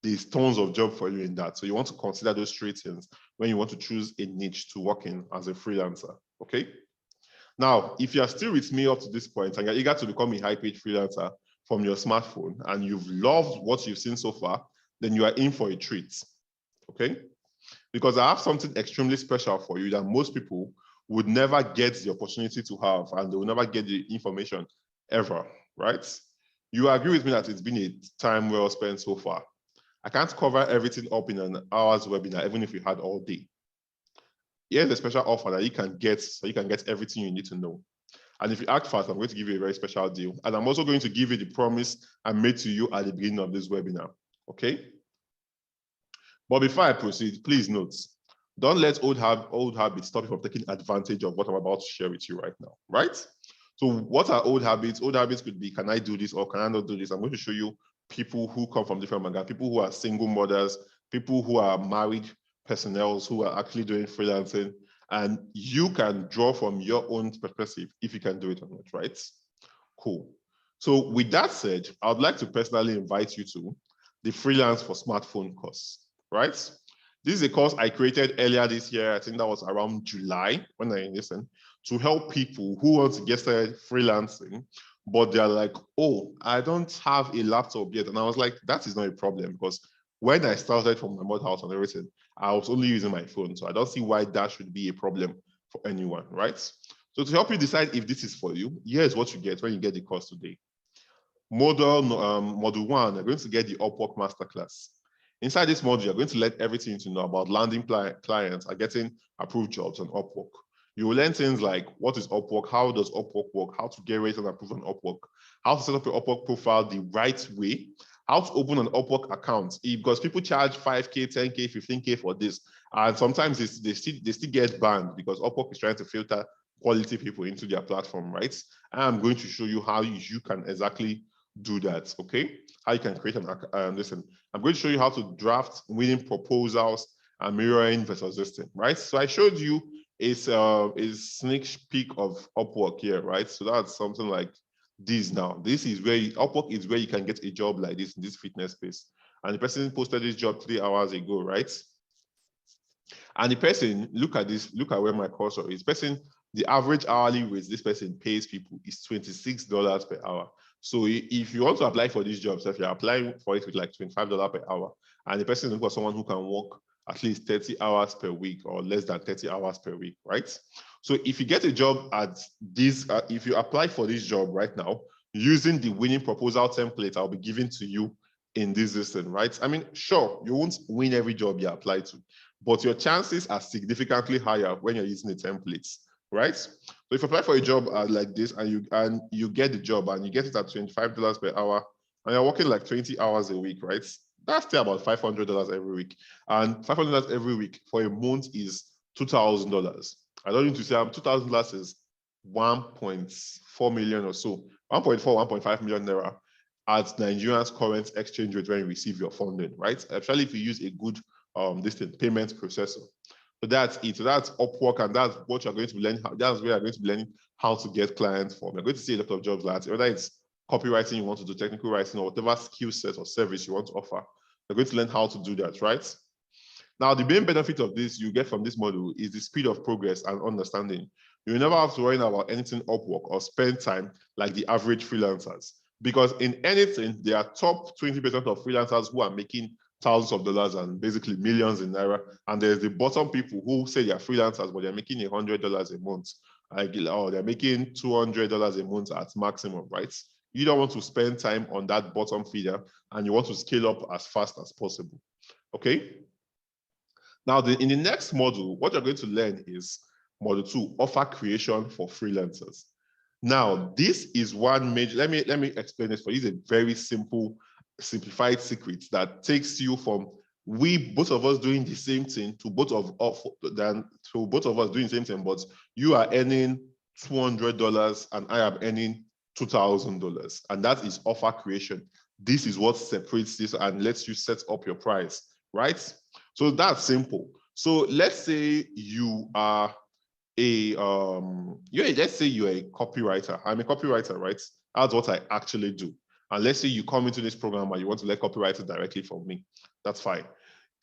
There's tons of job for you in that. So you want to consider those three things when you want to choose a niche to work in as a freelancer, okay? Now, if you are still with me up to this point and you're eager to become a high-paid freelancer from your smartphone, and you've loved what you've seen so far, then you are in for a treat, okay? Because I have something extremely special for you that most people would never get the opportunity to have, and they will never get the information ever, right? You agree with me that it's been a time well spent so far. I can't cover everything up in an hour's webinar, even if we had all day. Here's a special offer that you can get, so you can get everything you need to know. And if you act fast, I'm going to give you a very special deal. And I'm also going to give you the promise I made to you at the beginning of this webinar, okay? But before I proceed, please note, don't let old habits stop you from taking advantage of what I'm about to share with you right now, right? So what are old habits? Old habits could be, can I do this or can I not do this? I'm going to show you people who come from different backgrounds, people who are single mothers, people who are married personnel who are actually doing freelancing, and you can draw from your own perspective if you can do it or not, right? Cool. So with that said, I would like to personally invite you to the Freelance for Smartphone course, right? This is a course I created earlier this year. I think that was around July when I listened, to help people who want to get started freelancing, but they're like, oh, I don't have a laptop yet. And I was like, that is not a problem, because when I started from my mother house and everything, I was only using my phone. So I don't see why that should be a problem for anyone, right? So to help you decide if this is for you, here's what you get when you get the course today. Module 1, you're going to get the Upwork Masterclass. Inside this module, you're going to learn everything to know about landing clients and getting approved jobs on Upwork. You will learn things like what is Upwork, how does Upwork work, how to get rated and approved on Upwork, how to set up your Upwork profile the right way, how to open an Upwork account. Because people charge 5K, 10K, 15K for this. And sometimes they still get banned because Upwork is trying to filter quality people into their platform, right? I'm going to show you how you can exactly do that, okay? How you can create an, listen, I'm going to show you how to draft winning proposals and mirroring versus listing, right? So I showed you a sneak peek of Upwork here, right? So that's something like this now. This is where Upwork is where you can get a job like this in this fitness space. And the person posted this job 3 hours ago, right? And the person, look at this, look at where my cursor is. Person, the average hourly rate this person pays people is $26 per hour. So if you want to apply for this job, so if you're applying for it with like $25 per hour, and the person is looking for someone who can work at least 30 hours per week or less than 30 hours per week, right? So if you get a job at this, if you apply for this job right now, using the winning proposal template I'll be giving to you in this system, right? I mean, sure, you won't win every job you apply to, but your chances are significantly higher when you're using the templates, right? So if you apply for a job like this and you get the job and you get it at $25 per hour and you're working like 20 hours a week, right? That's still about $500 every week. And $500 every week for a month is $2,000. I don't need to say $2,000 is 1.4 million or so, 1.4, 1.5 million naira at Nigeria's current exchange rate when you receive your funding, right? Especially if you use a good payment processor. So that's it. So that's Upwork, and that's what you're going to be learning. That's where you're going to be learning how to get clients from. You're going to see a lot of jobs like that, whether it's copywriting you want to do, technical writing, or whatever skill set or service you want to offer. You're going to learn how to do that, right? Now, the main benefit of this you get from this model is the speed of progress and understanding. You will never have to worry about anything Upwork or spend time like the average freelancers. Because in anything, there are top 20% of freelancers who are making thousands of dollars and basically millions in Naira. And there's the bottom people who say they're freelancers, but they're making $100 a month. Like, oh, they're making $200 a month at maximum, right? You don't want to spend time on that bottom feeder and you want to scale up as fast as possible, okay? Now, in the next module, what you're going to learn is module 2, offer creation for freelancers. Now, this is one major, let me explain this for you. It's a very simple, simplified secret that takes you from both of us doing the same thing to both of us doing the same thing, but you are earning $200 and I am earning $2,000. And that is offer creation. This is what separates this and lets you set up your price, right? So that's simple. So let's say you are let's say you're a copywriter. I'm a copywriter, right? That's what I actually do. And let's say you come into this program and you want to let copywriters directly from me. That's fine.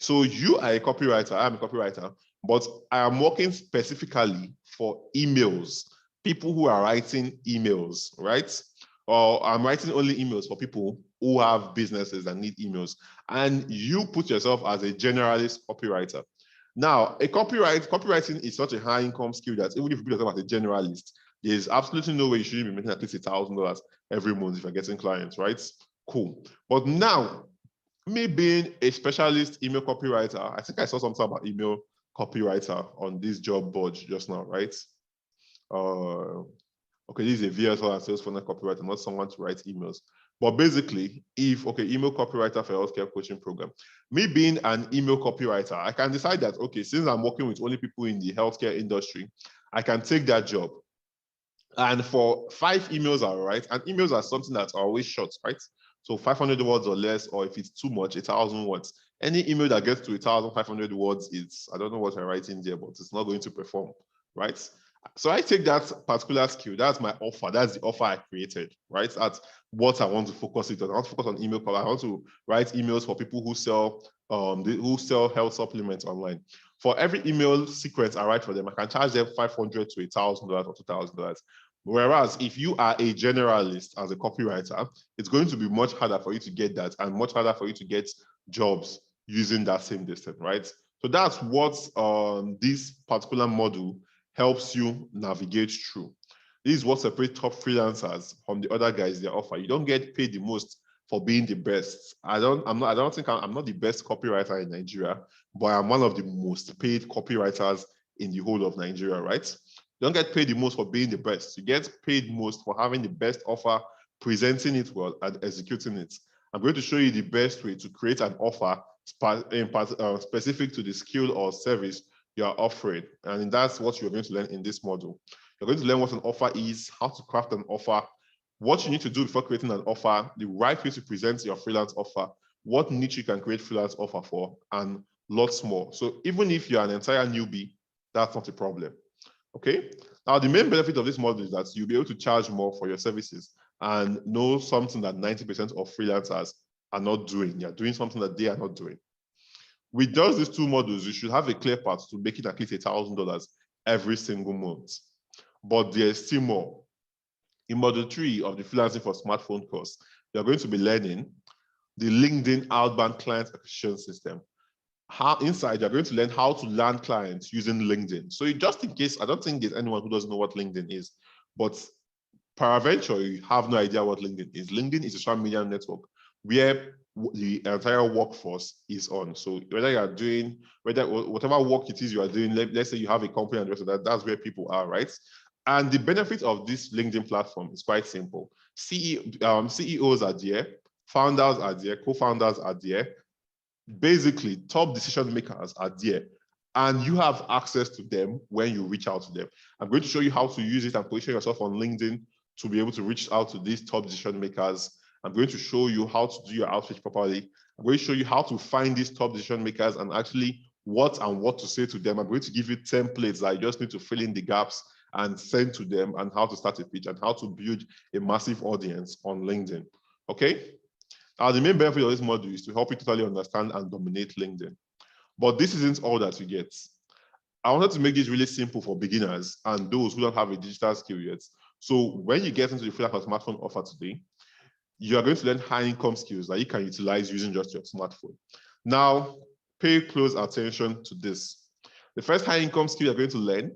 So you are a copywriter, I'm a copywriter, but I am working specifically for emails, people who are writing emails, right? Or I'm writing only emails for people who have businesses and need emails. And you put yourself as a generalist copywriter. Now, copywriting is such a high income skill that even if you put yourself as a generalist, there's absolutely no way you shouldn't be making at least $1,000 every month if you're getting clients, right? Cool. But now, me being a specialist email copywriter, I think I saw something about email copywriter on this job board just now, right? Okay, this is a VSL and sales funnel copywriter, not someone to write emails. But basically, email copywriter for healthcare coaching program. Me being an email copywriter, I can decide that, okay, since I'm working with only people in the healthcare industry, I can take that job. And for 5 emails are right, and emails are something that's always short, right? So 500 words or less, or if it's too much, 1,000 words. Any email that gets to 1,500 words, I don't know what I write in there, but it's not going to perform, right? So I take that particular skill. That's my offer. That's the offer I created, right? That's what I want to focus it on. I want to focus on email. I want to write emails for people who sell health supplements online. For every email sequence I write for them, I can charge them $500 to $1,000 or $2,000. Whereas if you are a generalist as a copywriter, it's going to be much harder for you to get that and much harder for you to get jobs using that same distance, right? So that's what this particular model helps you navigate through. This is what separates top freelancers from the other guys they offer. You don't get paid the most for being the best. I'm not the best copywriter in Nigeria, but I'm one of the most paid copywriters in the whole of Nigeria, right? You don't get paid the most for being the best. You get paid most for having the best offer, presenting it well, and executing it. I'm going to show you the best way to create an offer specific to the skill or service you are offering. And that's what you're going to learn in this module. You're going to learn what an offer is, how to craft an offer, what you need to do before creating an offer, the right way to present your freelance offer, what niche you can create freelance offer for, and lots more. So even if you're an entire newbie, that's not a problem. Okay. Now, the main benefit of this model is that you'll be able to charge more for your services and know something that 90% of freelancers are not doing. You're doing something that they are not doing. With just these two models, you should have a clear path to making at least $1,000 every single month. But there's still more. In module 3 of the Freelancing for Smartphone course, you're going to be learning the LinkedIn outbound client acquisition system. Inside, you're going to learn how to land clients using LinkedIn. So just in case, I don't think there's anyone who doesn't know what LinkedIn is, but peradventure, you have no idea what LinkedIn is. LinkedIn is a social media network where the entire workforce is on. So whether you are doing, whatever work it is you are doing, let's say you have a company and the rest of that, that's where people are, right? And the benefit of this LinkedIn platform is quite simple. CEOs are there, founders are there, co-founders are there. Basically, top decision makers are there, and you have access to them when you reach out to them. I'm going to show you how to use it and position yourself on LinkedIn to be able to reach out to these top decision makers. I'm going to show you how to do your outreach properly. I'm going to show you how to find these top decision makers and actually what to say to them. I'm going to give you templates that you just need to fill in the gaps and send to them, and how to start a pitch and how to build a massive audience on LinkedIn. Okay? Now, the main benefit of this module is to help you totally understand and dominate LinkedIn. But this isn't all that you get. I wanted to make this really simple for beginners and those who don't have a digital skill yet. So when you get into the Freelancer smartphone offer today, you are going to learn high income skills that you can utilize using just your smartphone. Now, pay close attention to this. The first high income skill you're going to learn,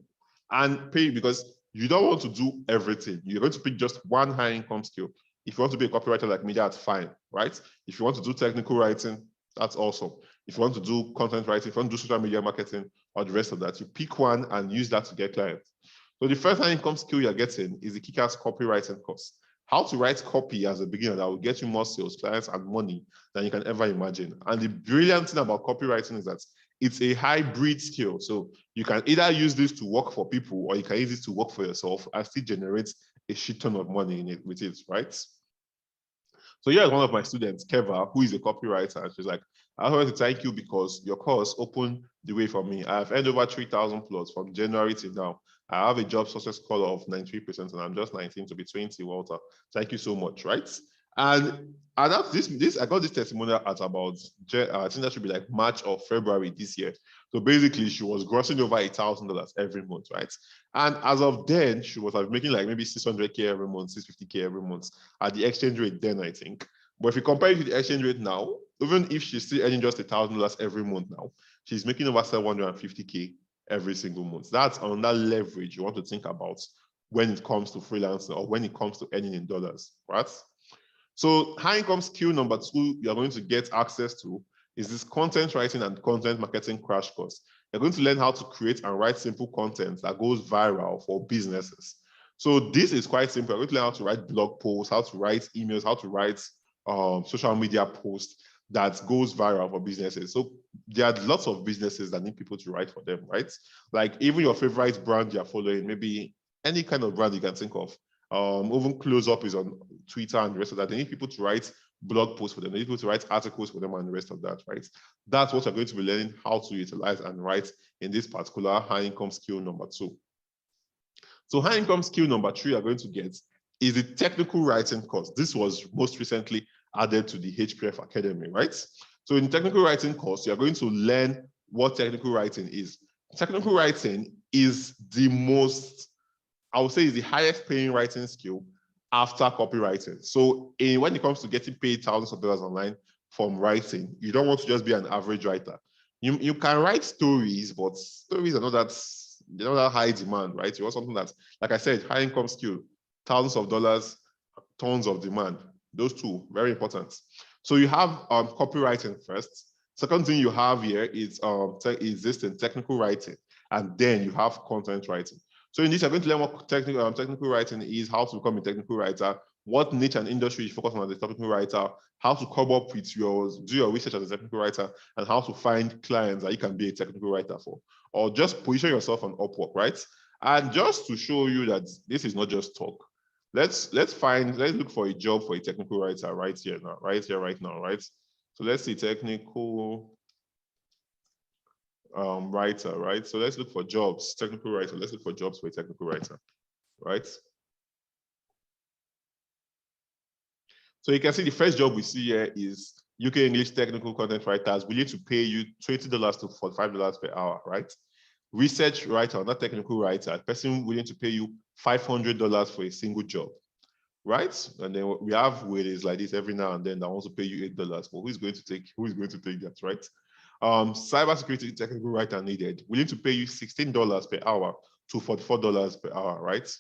and pay because you don't want to do everything. You're going to pick just one high income skill. If you want to be a copywriter like me, that's fine, right? If you want to do technical writing, that's awesome. If you want to do content writing, if you want to do social media marketing or the rest of that, you pick one and use that to get clients. So the first high income skill you're getting is the Kick-Ass copywriting course. How to write copy as a beginner that will get you more sales, clients, and money than you can ever imagine. And the brilliant thing about copywriting is that it's a hybrid skill. So you can either use this to work for people or you can use this to work for yourself and still generate a shit ton of money in it with it, right? So here's one of my students, Keva, who is a copywriter. And she's like, I want to thank you because your course opened the way for me. I've earned over 3,000 plus from January to now. I have a job success score of 93%, and I'm just 19 to be 20, Walter. Thank you so much, right? And I got this testimonial at about, I think that should be like March or February this year. So basically, she was grossing over $1,000 every month, right? And as of then, she was making like maybe 600K every month, 650K every month at the exchange rate then, I think. But if you compare it to the exchange rate now, even if she's still earning just $1,000 every month now, she's making over 750K every single month. That's another leverage you want to think about when it comes to freelancing or when it comes to earning in dollars, right? So high income skill number 2 you're going to get access to is this content writing and content marketing crash course. You're going to learn how to create and write simple content that goes viral for businesses. So this is quite simple. You're going to learn how to write blog posts, how to write emails, how to write social media posts that goes viral for businesses. So there are lots of businesses that need people to write for them, right? Like even your favorite brand you're following, maybe any kind of brand you can think of. Even Close Up is on Twitter and the rest of that. They need people to write blog posts for them. They need people to write articles for them and the rest of that, right? That's what you're going to be learning how to utilize and write in this particular high income skill number 2. So high income skill number 3 you're going to get is the technical writing course. This was most recently added to the HPF Academy, right? So in technical writing course, you're going to learn what technical writing is. Technical writing is the most, I would say, is the highest paying writing skill after copywriting. So when it comes to getting paid thousands of dollars online from writing, you don't want to just be an average writer. You can write stories, but stories are not that high demand, right? You want something that's, like I said, high income skill, thousands of dollars, tons of demand. Those two, very important. So you have copywriting first. Second thing you have here is existing technical writing, and then you have content writing. So in this, you're going to learn what technical writing is, how to become a technical writer, what niche and industry you focus on as a technical writer, how to come up with do your research as a technical writer, and how to find clients that you can be a technical writer for, or just position yourself on Upwork, right? And just to show you that this is not just talk, let's look for a job for a technical writer right here now, right? So let's see technical writer, right? So let's look for jobs, technical writer. Let's look for jobs for a technical writer, right? So you can see the first job we see here is UK English technical content writers willing to pay you $20 to $45 per hour, right? Research writer, not technical writer, a person willing to pay you $500 for a single job, right? And then we have ways like this every now and then that wants to pay you $8. But who is going to take that, right? Cybersecurity technical writer needed, willing to pay you $16 per hour to $44 per hour, right?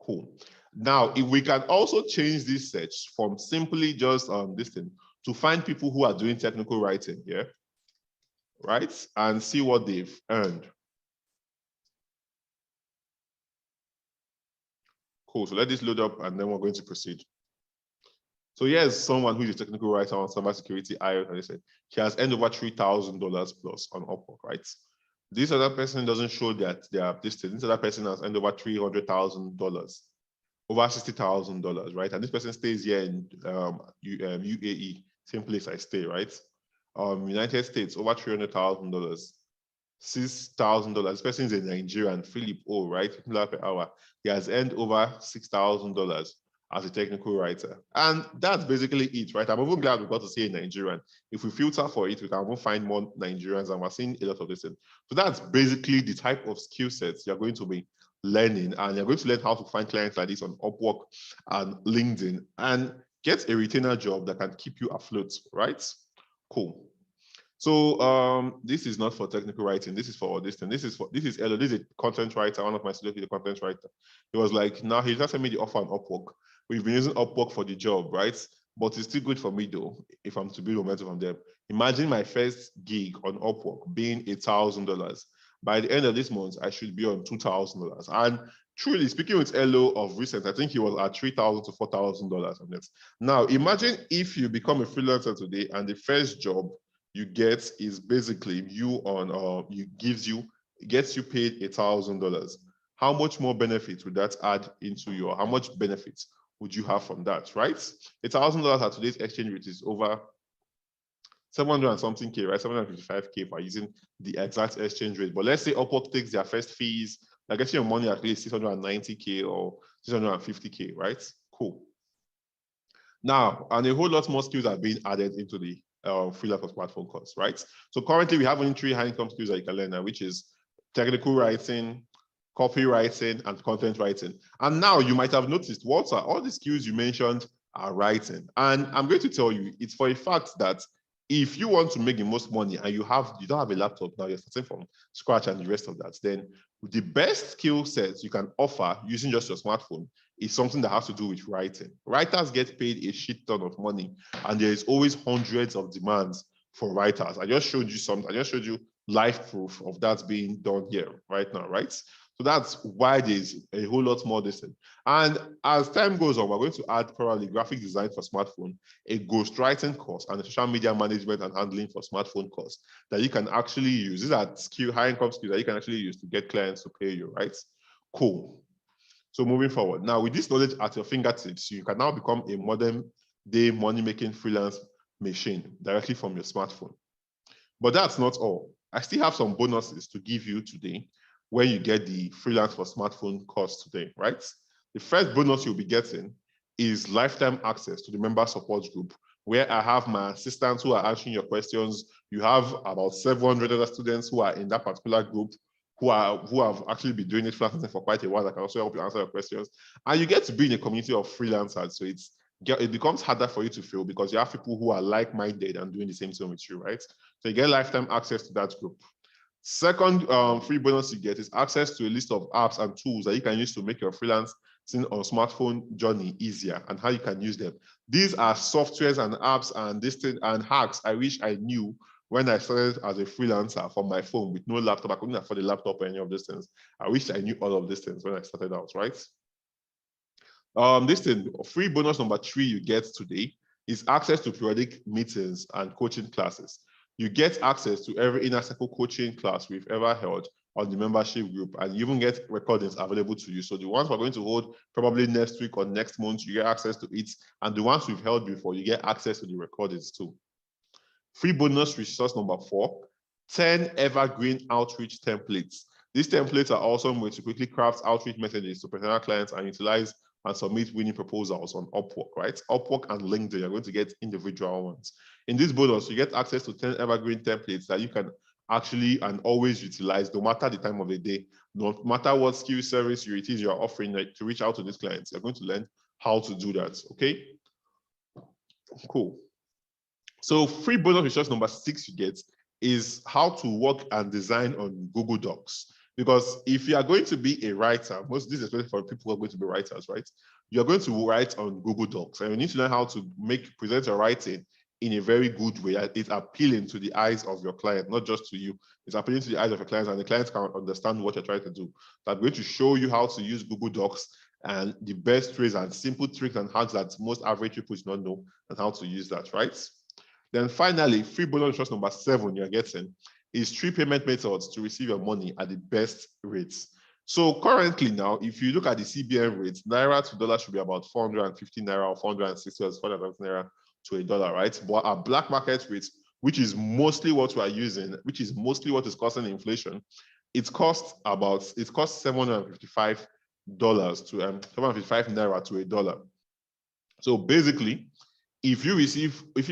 Cool. Now, if we can also change this search from simply just this thing to find people who are doing technical writing, yeah, right, and see what they've earned. Cool. So let this load up, and then we're going to proceed. So here's someone who is a technical writer on cybersecurity. And they said he has earned over $3,000 plus on Upwork, right? This other person doesn't show that they are listed. This other person has earned over $300,000, over $60,000, right? And this person stays here in UAE, same place I stay, right? United States, over $300,000. $6,000. This person is a Nigerian, Philip O, right? $15 per hour. He has earned over $6,000 as a technical writer. And that's basically it, right? I'm even glad we got to see a Nigerian. If we filter for it, we can even find more Nigerians, and we're seeing a lot of this. So that's basically the type of skill sets you're going to be learning, and you're going to learn how to find clients like this on Upwork and LinkedIn and get a retainer job that can keep you afloat, right? Cool. So this is not for technical writing. This is for this thing. This is Elo. This is a content writer. One of my students is a content writer. He was like, now he just sent me the offer on Upwork. We've been using Upwork for the job, right? But it's still good for me though, if I'm to build momentum from them. Imagine my first gig on Upwork being $1,000. By the end of this month, I should be on $2,000. And truly, speaking with Elo of recent, I think he was at $3,000 to $4,000 on this. Now, imagine if you become a freelancer today and the first job you get is basically you on gets you paid $1,000. How much more benefit would that add into your? How much benefit would you have from that, right? $1,000 at today's exchange rate is over 700 and something K, right? 755K for using the exact exchange rate. But let's say Upwork takes their first fees, like getting your money at least 690K or 650K, right? Cool. Now, and a whole lot more skills are being added into the Freelancer smartphone course, right? So currently we have only 3 high income skills that you can learn now, which is technical writing, copywriting, and content writing. And now you might have noticed, what are all the skills you mentioned are writing. And I'm going to tell you, it's for a fact that if you want to make the most money and you don't have a laptop now, you're starting from scratch and the rest of that, then the best skill sets you can offer using just your smartphone is something that has to do with writing. Writers get paid a shit ton of money, and there is always hundreds of demands for writers. I just showed you live proof of that being done here right now, right? So that's why there's a whole lot more this thing. And as time goes on, we're going to add probably graphic design for smartphone, a ghostwriting course, and a social media management and handling for smartphone course that you can actually use. These are high income skills that you can actually use to get clients to pay you, right? Cool. So moving forward, now with this knowledge at your fingertips, you can now become a modern day money-making freelance machine directly from your smartphone. But that's not all. I still have some bonuses to give you today when you get the Freelance for Smartphone course today, right? The first bonus you'll be getting is lifetime access to the member support group, where I have my assistants who are answering your questions. You have about 700 other students who are in that particular group who have actually been doing it freelancing for quite a while that can also help you answer your questions. And you get to be in a community of freelancers. So it becomes harder for you to fail because you have people who are like-minded and doing the same thing with you, right? So you get lifetime access to that group. Second free bonus you get is access to a list of apps and tools that you can use to make your freelancing on smartphone journey easier and how you can use them. These are softwares and apps and hacks I wish I knew when I started as a freelancer from my phone with no laptop. I couldn't afford a laptop or any of these things. I wish I knew all of these things when I started out, right? This thing, free bonus number 3 you get today is access to periodic meetings and coaching classes. You get access to every Inner Circle coaching class we've ever held on the membership group, and you even get recordings available to you. So the ones we're going to hold probably next week or next month, you get access to it. And the ones we've held before, you get access to the recordings too. Free bonus resource number 4, 10 evergreen outreach templates. These templates are awesome way to quickly craft outreach messages to potential clients and utilize and submit winning proposals on Upwork, right? Upwork and LinkedIn, you're going to get individual ones. In this bonus, you get access to 10 evergreen templates that you can actually and always utilize no matter the time of the day, no matter what skill service it is you're offering, like, to reach out to these clients. You're going to learn how to do that, okay? Cool. So free bonus resource number 6 you get is how to work and design on Google Docs. Because if you are going to be a writer, most this is especially for people who are going to be writers, right? You're going to write on Google Docs, and you need to learn how to present your writing in a very good way. It's appealing to the eyes of your client, not just to you. It's appealing to the eyes of your clients, and the clients can understand what you're trying to do. So I'm going to show you how to use Google Docs and the best ways and simple tricks and hacks that most average people do not know, and how to use that, right? Then finally, free bonus resource number 7 you're getting is 3 payment methods to receive your money at the best rates. So currently now, if you look at the CBN rates, Naira to dollar should be about 450 Naira or 460 or 400 Naira to a dollar, right? But our black market rates, which is mostly what we are using, which is mostly what is causing inflation, it costs $755 to 755 Naira to a dollar. So basically, if you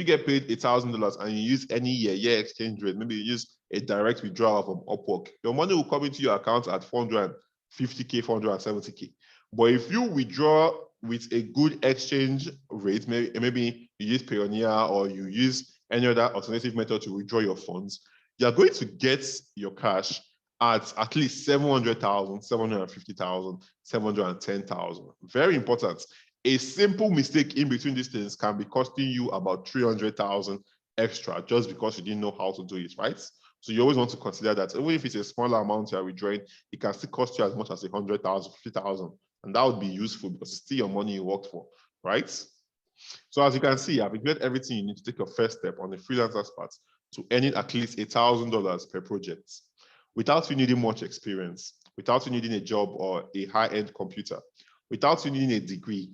get paid $1,000 and you use any year exchange rate, maybe you use a direct withdrawal from Upwork, your money will come into your account at 450K, 470K. But if you withdraw with a good exchange rate, maybe you use Payoneer or you use any other alternative method to withdraw your funds, you're going to get your cash at least 700,000, 750,000, 710,000. Very important. A simple mistake in between these things can be costing you about 300,000 extra just because you didn't know how to do it, right? So you always want to consider that even if it's a smaller amount you're withdrawing, it can still cost you as much as 100,000, 50,000. And that would be useful because it's still your money you worked for, right? So as you can see, I've included everything you need to take your first step on the freelancer's part to earning at least $1,000 per project without you needing much experience, without you needing a job or a high-end computer, without you needing a degree,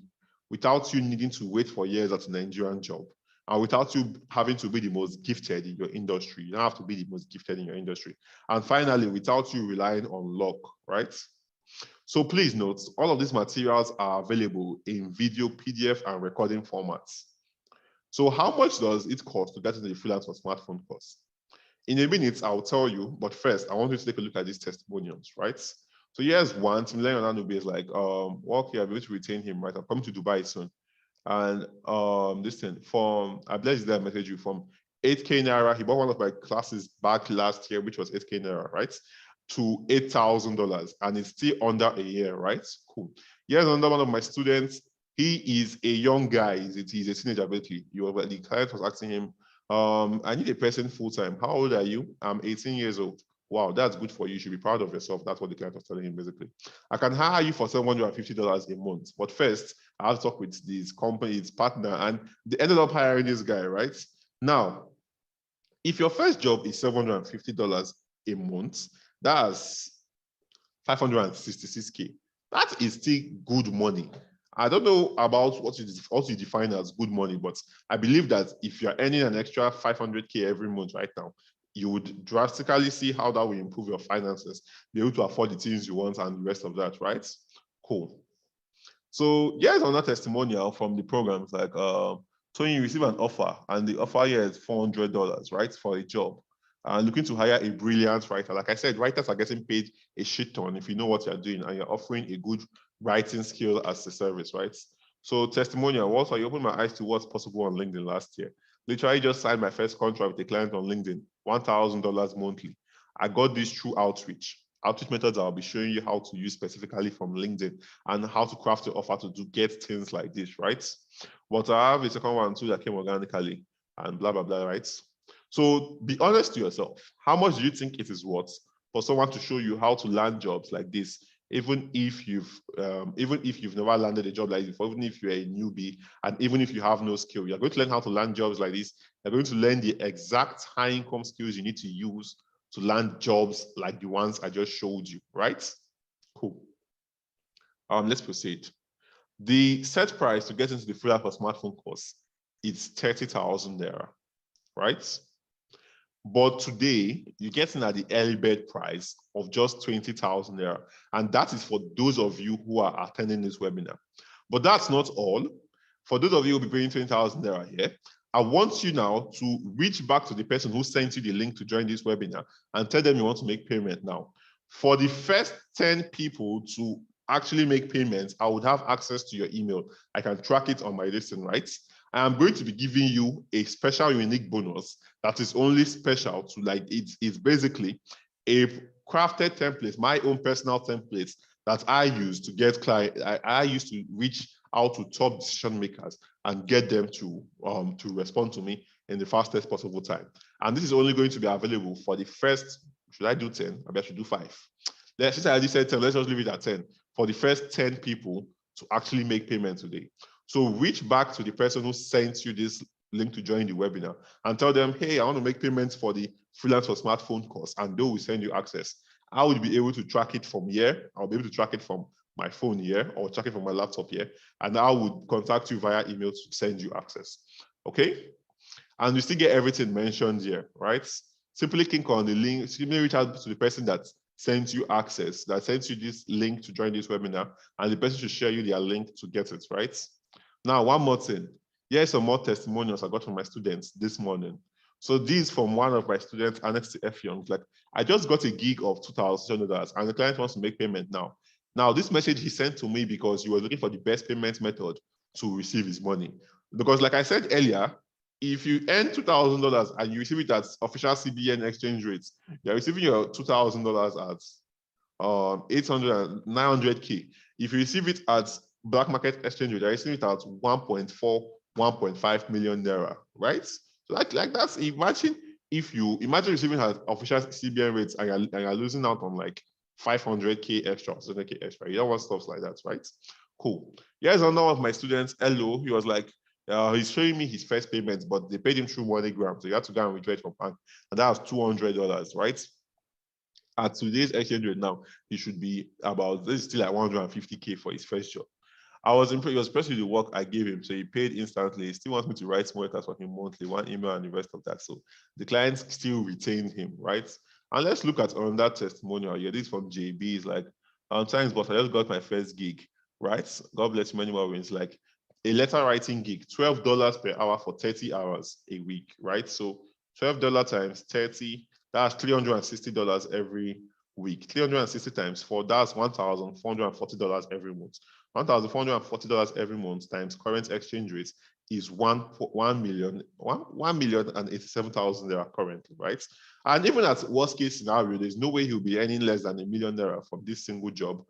without you needing to wait for years at a Nigerian job, and without you having to be the most gifted in your industry. You don't have to be the most gifted in your industry. And finally, without you relying on luck, right? So please note, all of these materials are available in video, PDF, and recording formats. So how much does it cost to get into the Freelance for Smartphone course? In a minute, I'll tell you, but first, I want you to take a look at these testimonials, right? So here's one. Timilay Onanubi is like, well, okay, I'm going to retain him, right? I'm coming to Dubai soon. And this thing from, I bless that message you from 8K Naira. He bought one of my classes back last year, which was 8K Naira, right? To $8,000, and it's still under a year, right? Cool. Here's another one of my students. He is a young guy. He's a teenager, basically. The client was asking him, I need a person full-time. How old are you? I'm 18 years old. Wow, that's good for you. You should be proud of yourself. That's what the client was telling him, basically. I can hire you for $750 a month. But first, I have to talk with this company, its partner, and they ended up hiring this guy, right? Now, if your first job is $750 a month, that's 566K. That is still good money. I don't know about what you define as good money, but I believe that if you're earning an extra 500K every month right now, you would drastically see how that will improve your finances, be able to afford the things you want and the rest of that, right? Cool. So here's another testimonial from the program. It's like, so you receive an offer, and the offer here is $400, right, for a job. Looking to hire a brilliant writer. Like I said, writers are getting paid a shit ton if you know what you're doing and you're offering a good writing skill as a service, right? So testimonial, also, I opened my eyes to what's possible on LinkedIn last year. Literally just signed my first contract with a client on LinkedIn, $1,000 monthly. I got this through outreach. Outreach methods I'll be showing you how to use specifically from LinkedIn and how to craft the offer to get things like this, right? But I have a second one too that came organically and blah, blah, blah, right? So be honest to yourself. How much do you think it is worth for someone to show you how to land jobs like this, even if you've never landed a job like this, even if you're a newbie, and even if you have no skill, you're going to learn how to land jobs like this. You're going to learn the exact high income skills you need to use to land jobs like the ones I just showed you, right? Cool. Let's proceed. The set price to get into the Freelancer smartphone course is 30,000 naira, right? But today, you're getting at the early bird price of just 20,000 naira. And that is for those of you who are attending this webinar. But that's not all. For those of you who will be paying 20,000 naira here, I want you now to reach back to the person who sent you the link to join this webinar and tell them you want to make payment now. For the first 10 people to actually make payments, I would have access to your email. I can track it on my listing, right? I am going to be giving you a special unique bonus that is only special to, like, it's basically a crafted template, my own personal templates that I use to get clients. I used to reach out to top decision makers and get them to respond to me in the fastest possible time. And this is only going to be available for the first, should I do 10? Maybe I should do 5. Since I already said 10, let's just leave it at 10 for the first 10 people to actually make payment today. So reach back to the person who sent you this link to join the webinar and tell them, hey, I want to make payments for the Freelancer smartphone course, and they will send you access. I will be able to track it from here. I'll be able to track it from my phone here or track it from my laptop here. And I would contact you via email to send you access. Okay? And you still get everything mentioned here, right? Simply click on the link, simply reach out to the person that sent you access, that sent you this link to join this webinar, and the person should share you their link to get it, right? Now, one more thing. Here's some more testimonials I got from my students this morning. So this from one of my students, Annex F. Young. Like, I just got a gig of $2,000 and the client wants to make payment now. Now, this message he sent to me because he was looking for the best payment method to receive his money. Because like I said earlier, if you earn $2,000 and you receive it at official CBN exchange rates, you're receiving your $2,000 at 800 and 900K. If you receive it at black market exchange rate, you're receiving it at 1.4, 1.5 million naira, right? So like that's, imagine receiving at official CBN rates and you're losing out on like 500K extra, 700K extra. You don't want stuff like that, right? Cool. Here's another of my students, Elo. He was like, he's showing me his first payment, but they paid him through MoneyGram. So he had to go and withdraw it from bank. And that was $200, right? At today's exchange rate now, he should be about, this is still like 150K for his first job. I was impressed. He was impressed with the work I gave him, so he paid instantly. He still wants me to write small letters for him monthly, one email and the rest of that. So the client still retained him, right? And let's look at on that testimonial. Yeah, this is from JB. It's like, thanks, boss. I just got my first gig, right? God bless you, many more wins. Like a letter writing gig, $12 per hour for 30 hours a week, right? So $12 times 30, that's $360 every week. 360 times 4, that's $1,440 every month. $1,440 every month times current exchange rate is 1,087,000 naira currently, right? And even at worst case scenario, there's no way he'll be earning less than $1 million from this single job.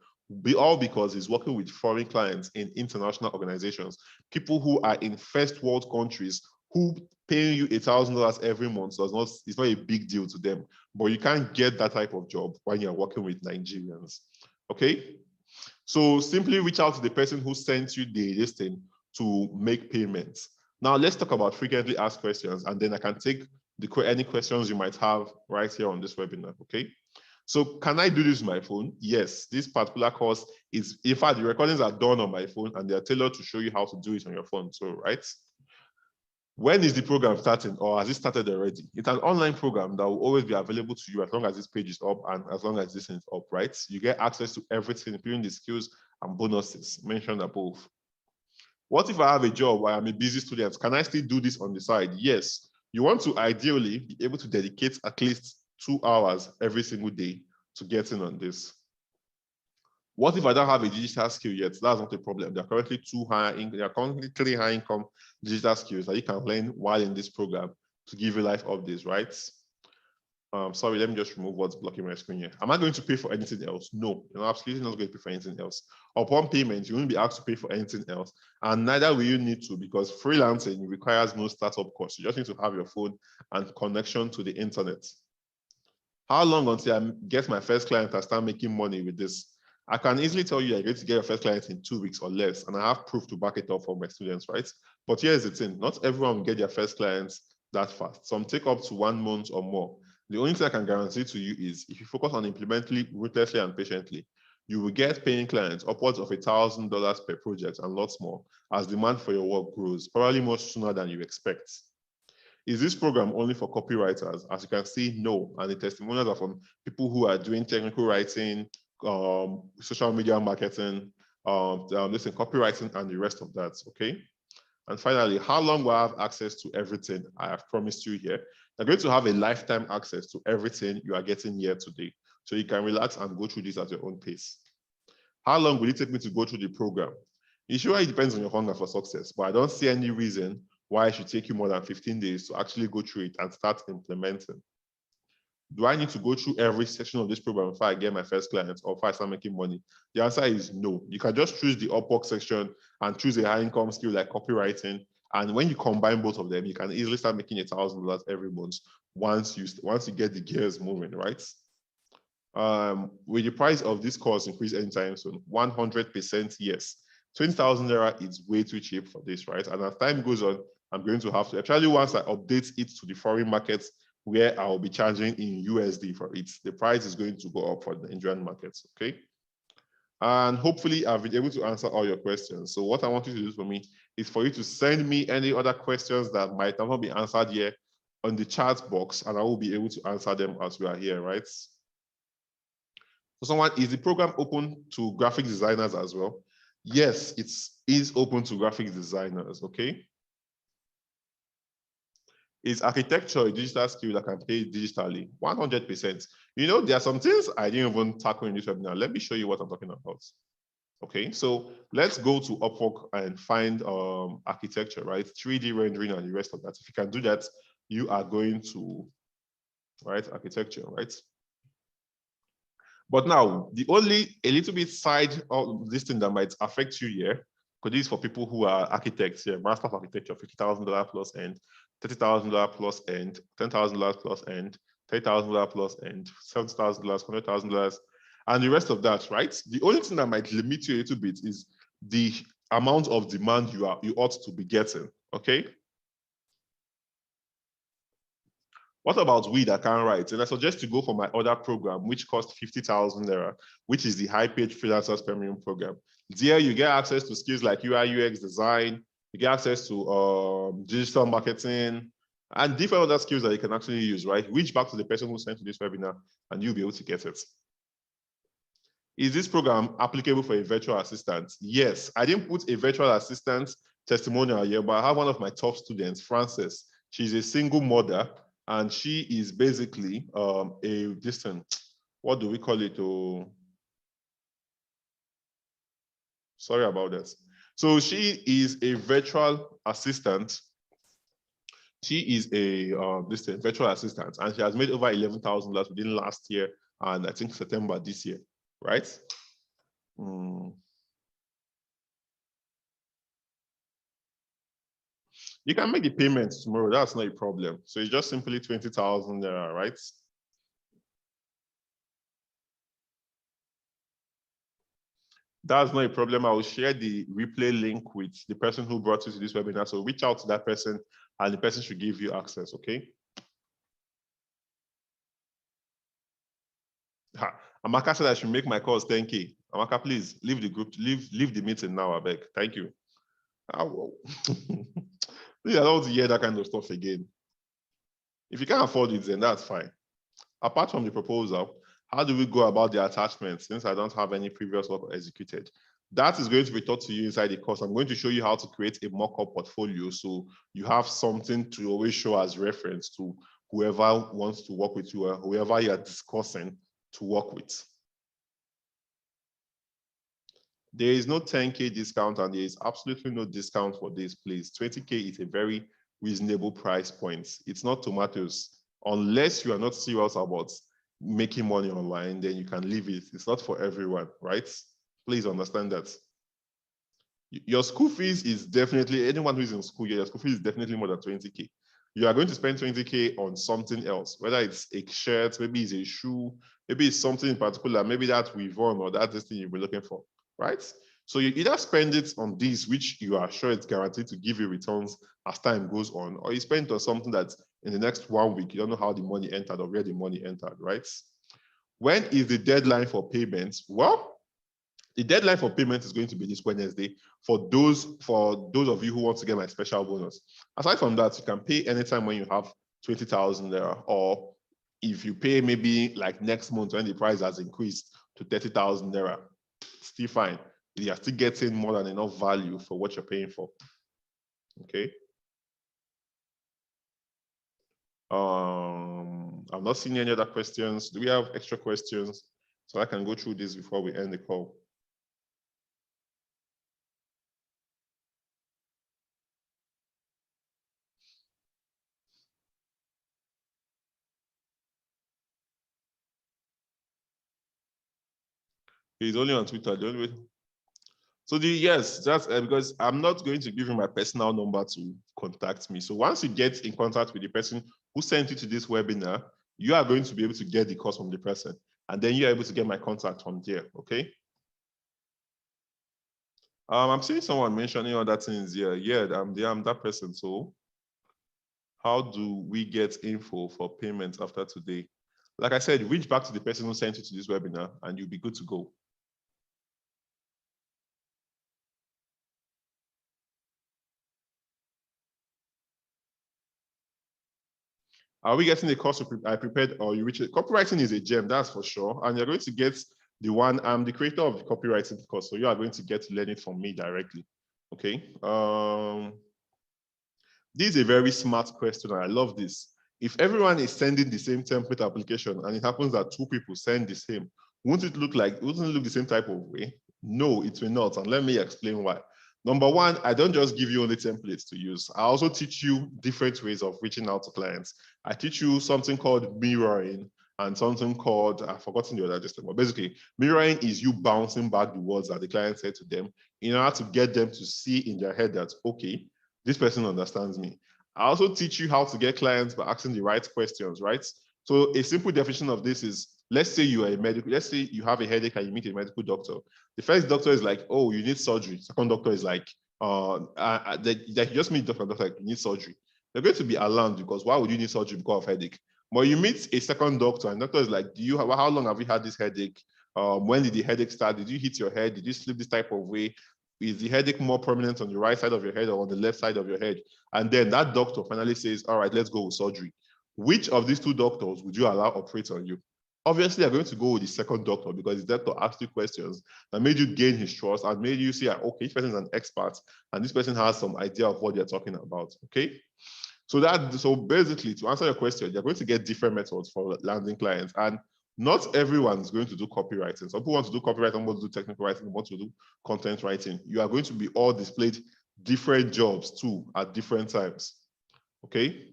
All because he's working with foreign clients in international organizations, people who are in first world countries who paying you $1,000 every month it's not a big deal to them. But you can't get that type of job when you're working with Nigerians. Okay? So simply reach out to the person who sent you the listing to make payments. Now let's talk about frequently asked questions, and then I can take any questions you might have right here on this webinar, okay? So can I do this with my phone? Yes, this particular course is, in fact, the recordings are done on my phone and they're tailored to show you how to do it on your phone, so right? When is the program starting, or has it started already? It's an online program that will always be available to you as long as this page is up and as long as this is up, right? You get access to everything, including the skills and bonuses mentioned above. What if I have a job where I'm a busy student? Can I still do this on the side? Yes. You want to ideally be able to dedicate at least 2 hours every single day to getting on this. What if I don't have a digital skill yet? That's not a problem. There are currently 3 high income digital skills that you can learn while in this program to give you life updates, right? Sorry, let me just remove what's blocking my screen here. Am I going to pay for anything else? No, you're absolutely not going to pay for anything else. Upon payment, you won't be asked to pay for anything else, and neither will you need to, because freelancing requires no startup cost. You just need to have your phone and connection to the internet. How long until I get my first client and start making money with this? I can easily tell you you're going to get your first client in 2 weeks or less, and I have proof to back it up for my students, right? But here's the thing, not everyone will get their first clients that fast. Some take up to 1 month or more. The only thing I can guarantee to you is if you focus on implementing ruthlessly and patiently, you will get paying clients upwards of $1,000 per project and lots more as demand for your work grows, probably much sooner than you expect. Is this program only for copywriters? As you can see, no. And the testimonials are from people who are doing technical writing, social media marketing, listen, copywriting, and the rest of that, okay? And finally, how long will I have access to everything I have promised you here? You're going to have a lifetime access to everything you are getting here today. So you can relax and go through this at your own pace. How long will it take me to go through the program? It depends on your hunger for success, but I don't see any reason why it should take you more than 15 days to actually go through it and start implementing. Do I need to go through every section of this program before I get my first client or if I start making money? The answer is no. You can just choose the Upwork section and choose a high income skill like copywriting. And when you combine both of them, you can easily start making $1,000 every month once you get the gears moving, right? Will the price of this course increase anytime soon? 100% yes. 20,000 naira is way too cheap for this, right? And as time goes on, I'm going to have to, actually once I update it to the foreign markets where I'll be charging in USD for it, the price is going to go up for the Indian markets, okay? And hopefully I've been able to answer all your questions. So what I want you to do for me is for you to send me any other questions that might not be answered here on the chat box, and I will be able to answer them as we are here, right? So is the program open to graphic designers as well? Yes, it is open to graphic designers, okay? Is architecture a digital skill that can pay digitally? 100%. You know, there are some things I didn't even tackle in this webinar. Let me show you what I'm talking about. Okay, so let's go to Upwork and find architecture, right? 3D rendering and the rest of that. If you can do that, you are going to, right, architecture, right? But now, a little bit side of this thing that might affect you here, because this is for people who are architects here, Master of Architecture, $50,000 plus end, $30,000 plus end, $10,000 plus end, $30,000 plus end, $70,000, $100,000, and the rest of that, right? The only thing that might limit you a little bit is the amount of demand you ought to be getting, okay? What about we that can write? And I suggest you go for my other program, which costs 50,000 naira, which is the high-paid freelancers premium program. There you get access to skills like UI, UX design, you get access to digital marketing, and different other skills that you can actually use, right? Reach back to the person who sent you this webinar, and you'll be able to get it. Is this program applicable for a virtual assistant? Yes, I didn't put a virtual assistant testimonial here, but I have one of my top students, Frances. She's a single mother, and she is basically a distant, what do we call it? Oh, sorry about this. So she is a virtual assistant. She is a virtual assistant, and she has made over $11,000 within last year, and I think September this year, right? You can make the payment tomorrow. That's not a problem. So it's just simply 20,000 naira, right? That's not a problem. I will share the replay link with the person who brought you to this webinar. So reach out to that person and the person should give you access, okay? Amaka said I should make my calls 10K. Amaka, please leave the group, leave the meeting now, I beg. Thank you. I don't want to hear that kind of stuff again. If you can't afford it, then that's fine. Apart from the proposal, how do we go about the attachment since I don't have any previous work executed? That is going to be taught to you inside the course. I'm going to show you how to create a mock-up portfolio so you have something to always show as reference to whoever wants to work with you or whoever you are discussing to work with. There is no 10K discount and there is absolutely no discount for this, please. 20K is a very reasonable price point. It's not tomatoes. Unless you are not serious about making money online, then you can leave it. It's not for everyone, right? Please understand that. Your school fees is definitely, anyone who is in school, your school fees is definitely more than 20K. You are going to spend 20K on something else, whether it's a shirt, maybe it's a shoe, maybe it's something in particular, maybe that we've on or that this thing you'll be looking for, right? So you either spend it on this, which you are sure it's guaranteed to give you returns as time goes on, or you spend it on something that in the next 1 week, you don't know how the money entered or where the money entered, right? When is the deadline for payments? Well, the deadline for payment is going to be this Wednesday for those of you who want to get my special bonus. Aside from that, you can pay anytime when you have 20,000 there, or if you pay maybe like next month when the price has increased to 30,000 naira, still fine. You are still getting more than enough value for what you're paying for. Okay. I'm not seeing any other questions. Do we have extra questions so I can go through this before we end the call? He's only on Twitter. The only way. So yes, that's because I'm not going to give you my personal number to contact me. So once you get in contact with the person who sent you to this webinar, you are going to be able to get the course from the person, and then you're able to get my contact from there. Okay. I'm seeing someone mentioning other things here. Yeah, I'm that person. So how do we get info for payments after today? Like I said, reach back to the person who sent you to this webinar, and you'll be good to go. Are we getting the course I prepared, or you reach it? Copywriting is a gem, that's for sure. And you're going to get the one, I'm the creator of the copywriting course, so you are going to get to learn it from me directly. Okay. This is a very smart question, and I love this. If everyone is sending the same template application and it happens that 2 people send the same, wouldn't it look the same type of way? No, it will not. And let me explain why. Number one, I don't just give you only templates to use. I also teach you different ways of reaching out to clients. I teach you something called mirroring and something called, I've forgotten the other just, but basically mirroring is you bouncing back the words that the client said to them in order to get them to see in their head that, okay, this person understands me. I also teach you how to get clients by asking the right questions, right? So a simple definition of this is, let's say you are a medical, let's say you have a headache and you meet a medical doctor. The first doctor is like, oh, you need surgery. Second doctor is like, you just meet doctor, like, you need surgery. They're going to be alarmed because why would you need surgery because of headache? But you meet a second doctor and doctor is like, how long have you had this headache? When did the headache start? Did you hit your head? Did you sleep this type of way? Is the headache more prominent on the right side of your head or on the left side of your head? And then that doctor finally says, all right, let's go with surgery. Which of these 2 doctors would you allow operate on you? Obviously, you're going to go with the second doctor because the doctor asked you questions that made you gain his trust and made you see, okay, this person is an expert and this person has some idea of what they're talking about, okay? So basically, to answer your question, you're going to get different methods for landing clients, and not everyone's going to do copywriting. Some people want to do copywriting, some want to do technical writing, want to do content writing. You are going to be all displayed different jobs too at different times. Okay.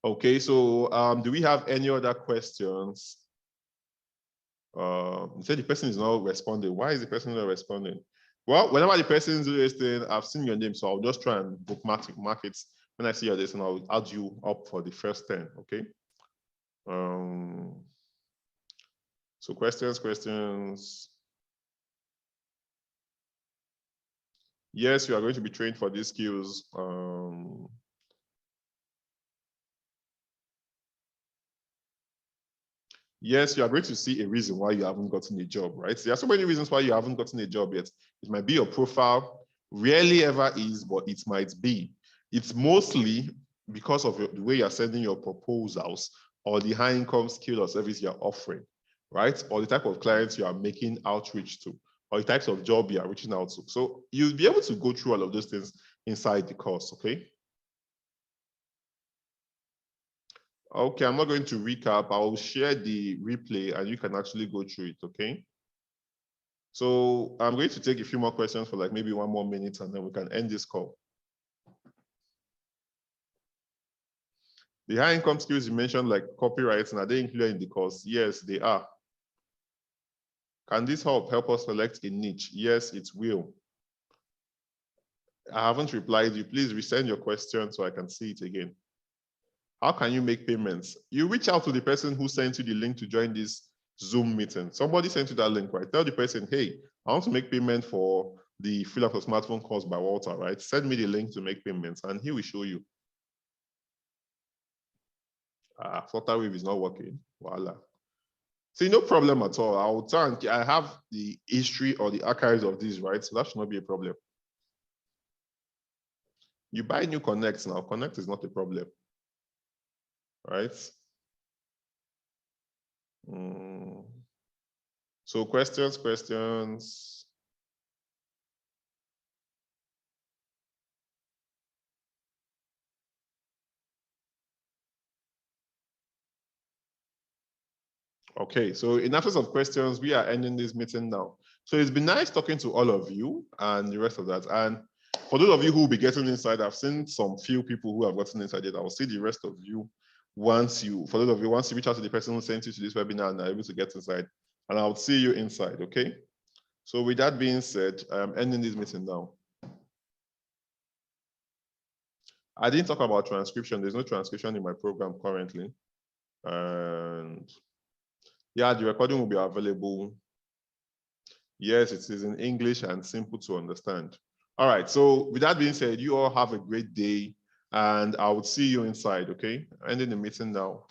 Okay, so do we have any other questions? You said the person is not responding. Why is the person not responding? Well, whenever the person is listening, I've seen your name, so I'll just try and bookmark it. When I see your list, and I'll add you up for the first 10. Okay. So questions. Yes, you are going to be trained for these skills. Yes, you are going to see a reason why you haven't gotten a job, right? There are so many reasons why you haven't gotten a job yet. It might be your profile, rarely ever is, but it might be. It's mostly because of the way you're sending your proposals or the high income skill or service you're offering, right? Or the type of clients you are making outreach to, or the types of job you are reaching out to. So you'll be able to go through all of those things inside the course, okay? Okay, I'm not going to recap. I will share the replay and you can actually go through it, okay? So I'm going to take a few more questions for like maybe 1 more minute and then we can end this call. The high income skills you mentioned, like copywriting, are they included in the course? Yes, they are. Can this help us select a niche? Yes, it will. I haven't replied you. Please resend your question so I can see it again. How can you make payments? You reach out to the person who sent you the link to join this Zoom meeting. Somebody sent you that link, right? Tell the person, hey, I want to make payment for the Freelancer smartphone course by Walter, right? Send me the link to make payments and he will show you. Flutterwave is not working. Voila. See, no problem at all. I have the history or the archives of these, right? So that should not be a problem. You buy new connects now. Connect is not a problem, right? So questions. Okay, so in absence of questions, we are ending this meeting now. So it's been nice talking to all of you and the rest of that. And for those of you who will be getting inside, I've seen some few people who have gotten inside it. I will see the rest of you once you reach out to the person who sent you to this webinar and are able to get inside. And I'll see you inside, okay? So with that being said, I'm ending this meeting now. I didn't talk about transcription. There's no transcription in my program currently. And yeah, the recording will be available. Yes, it is in English and simple to understand. All right, so with that being said, you all have a great day and I will see you inside, okay? Ending the meeting now.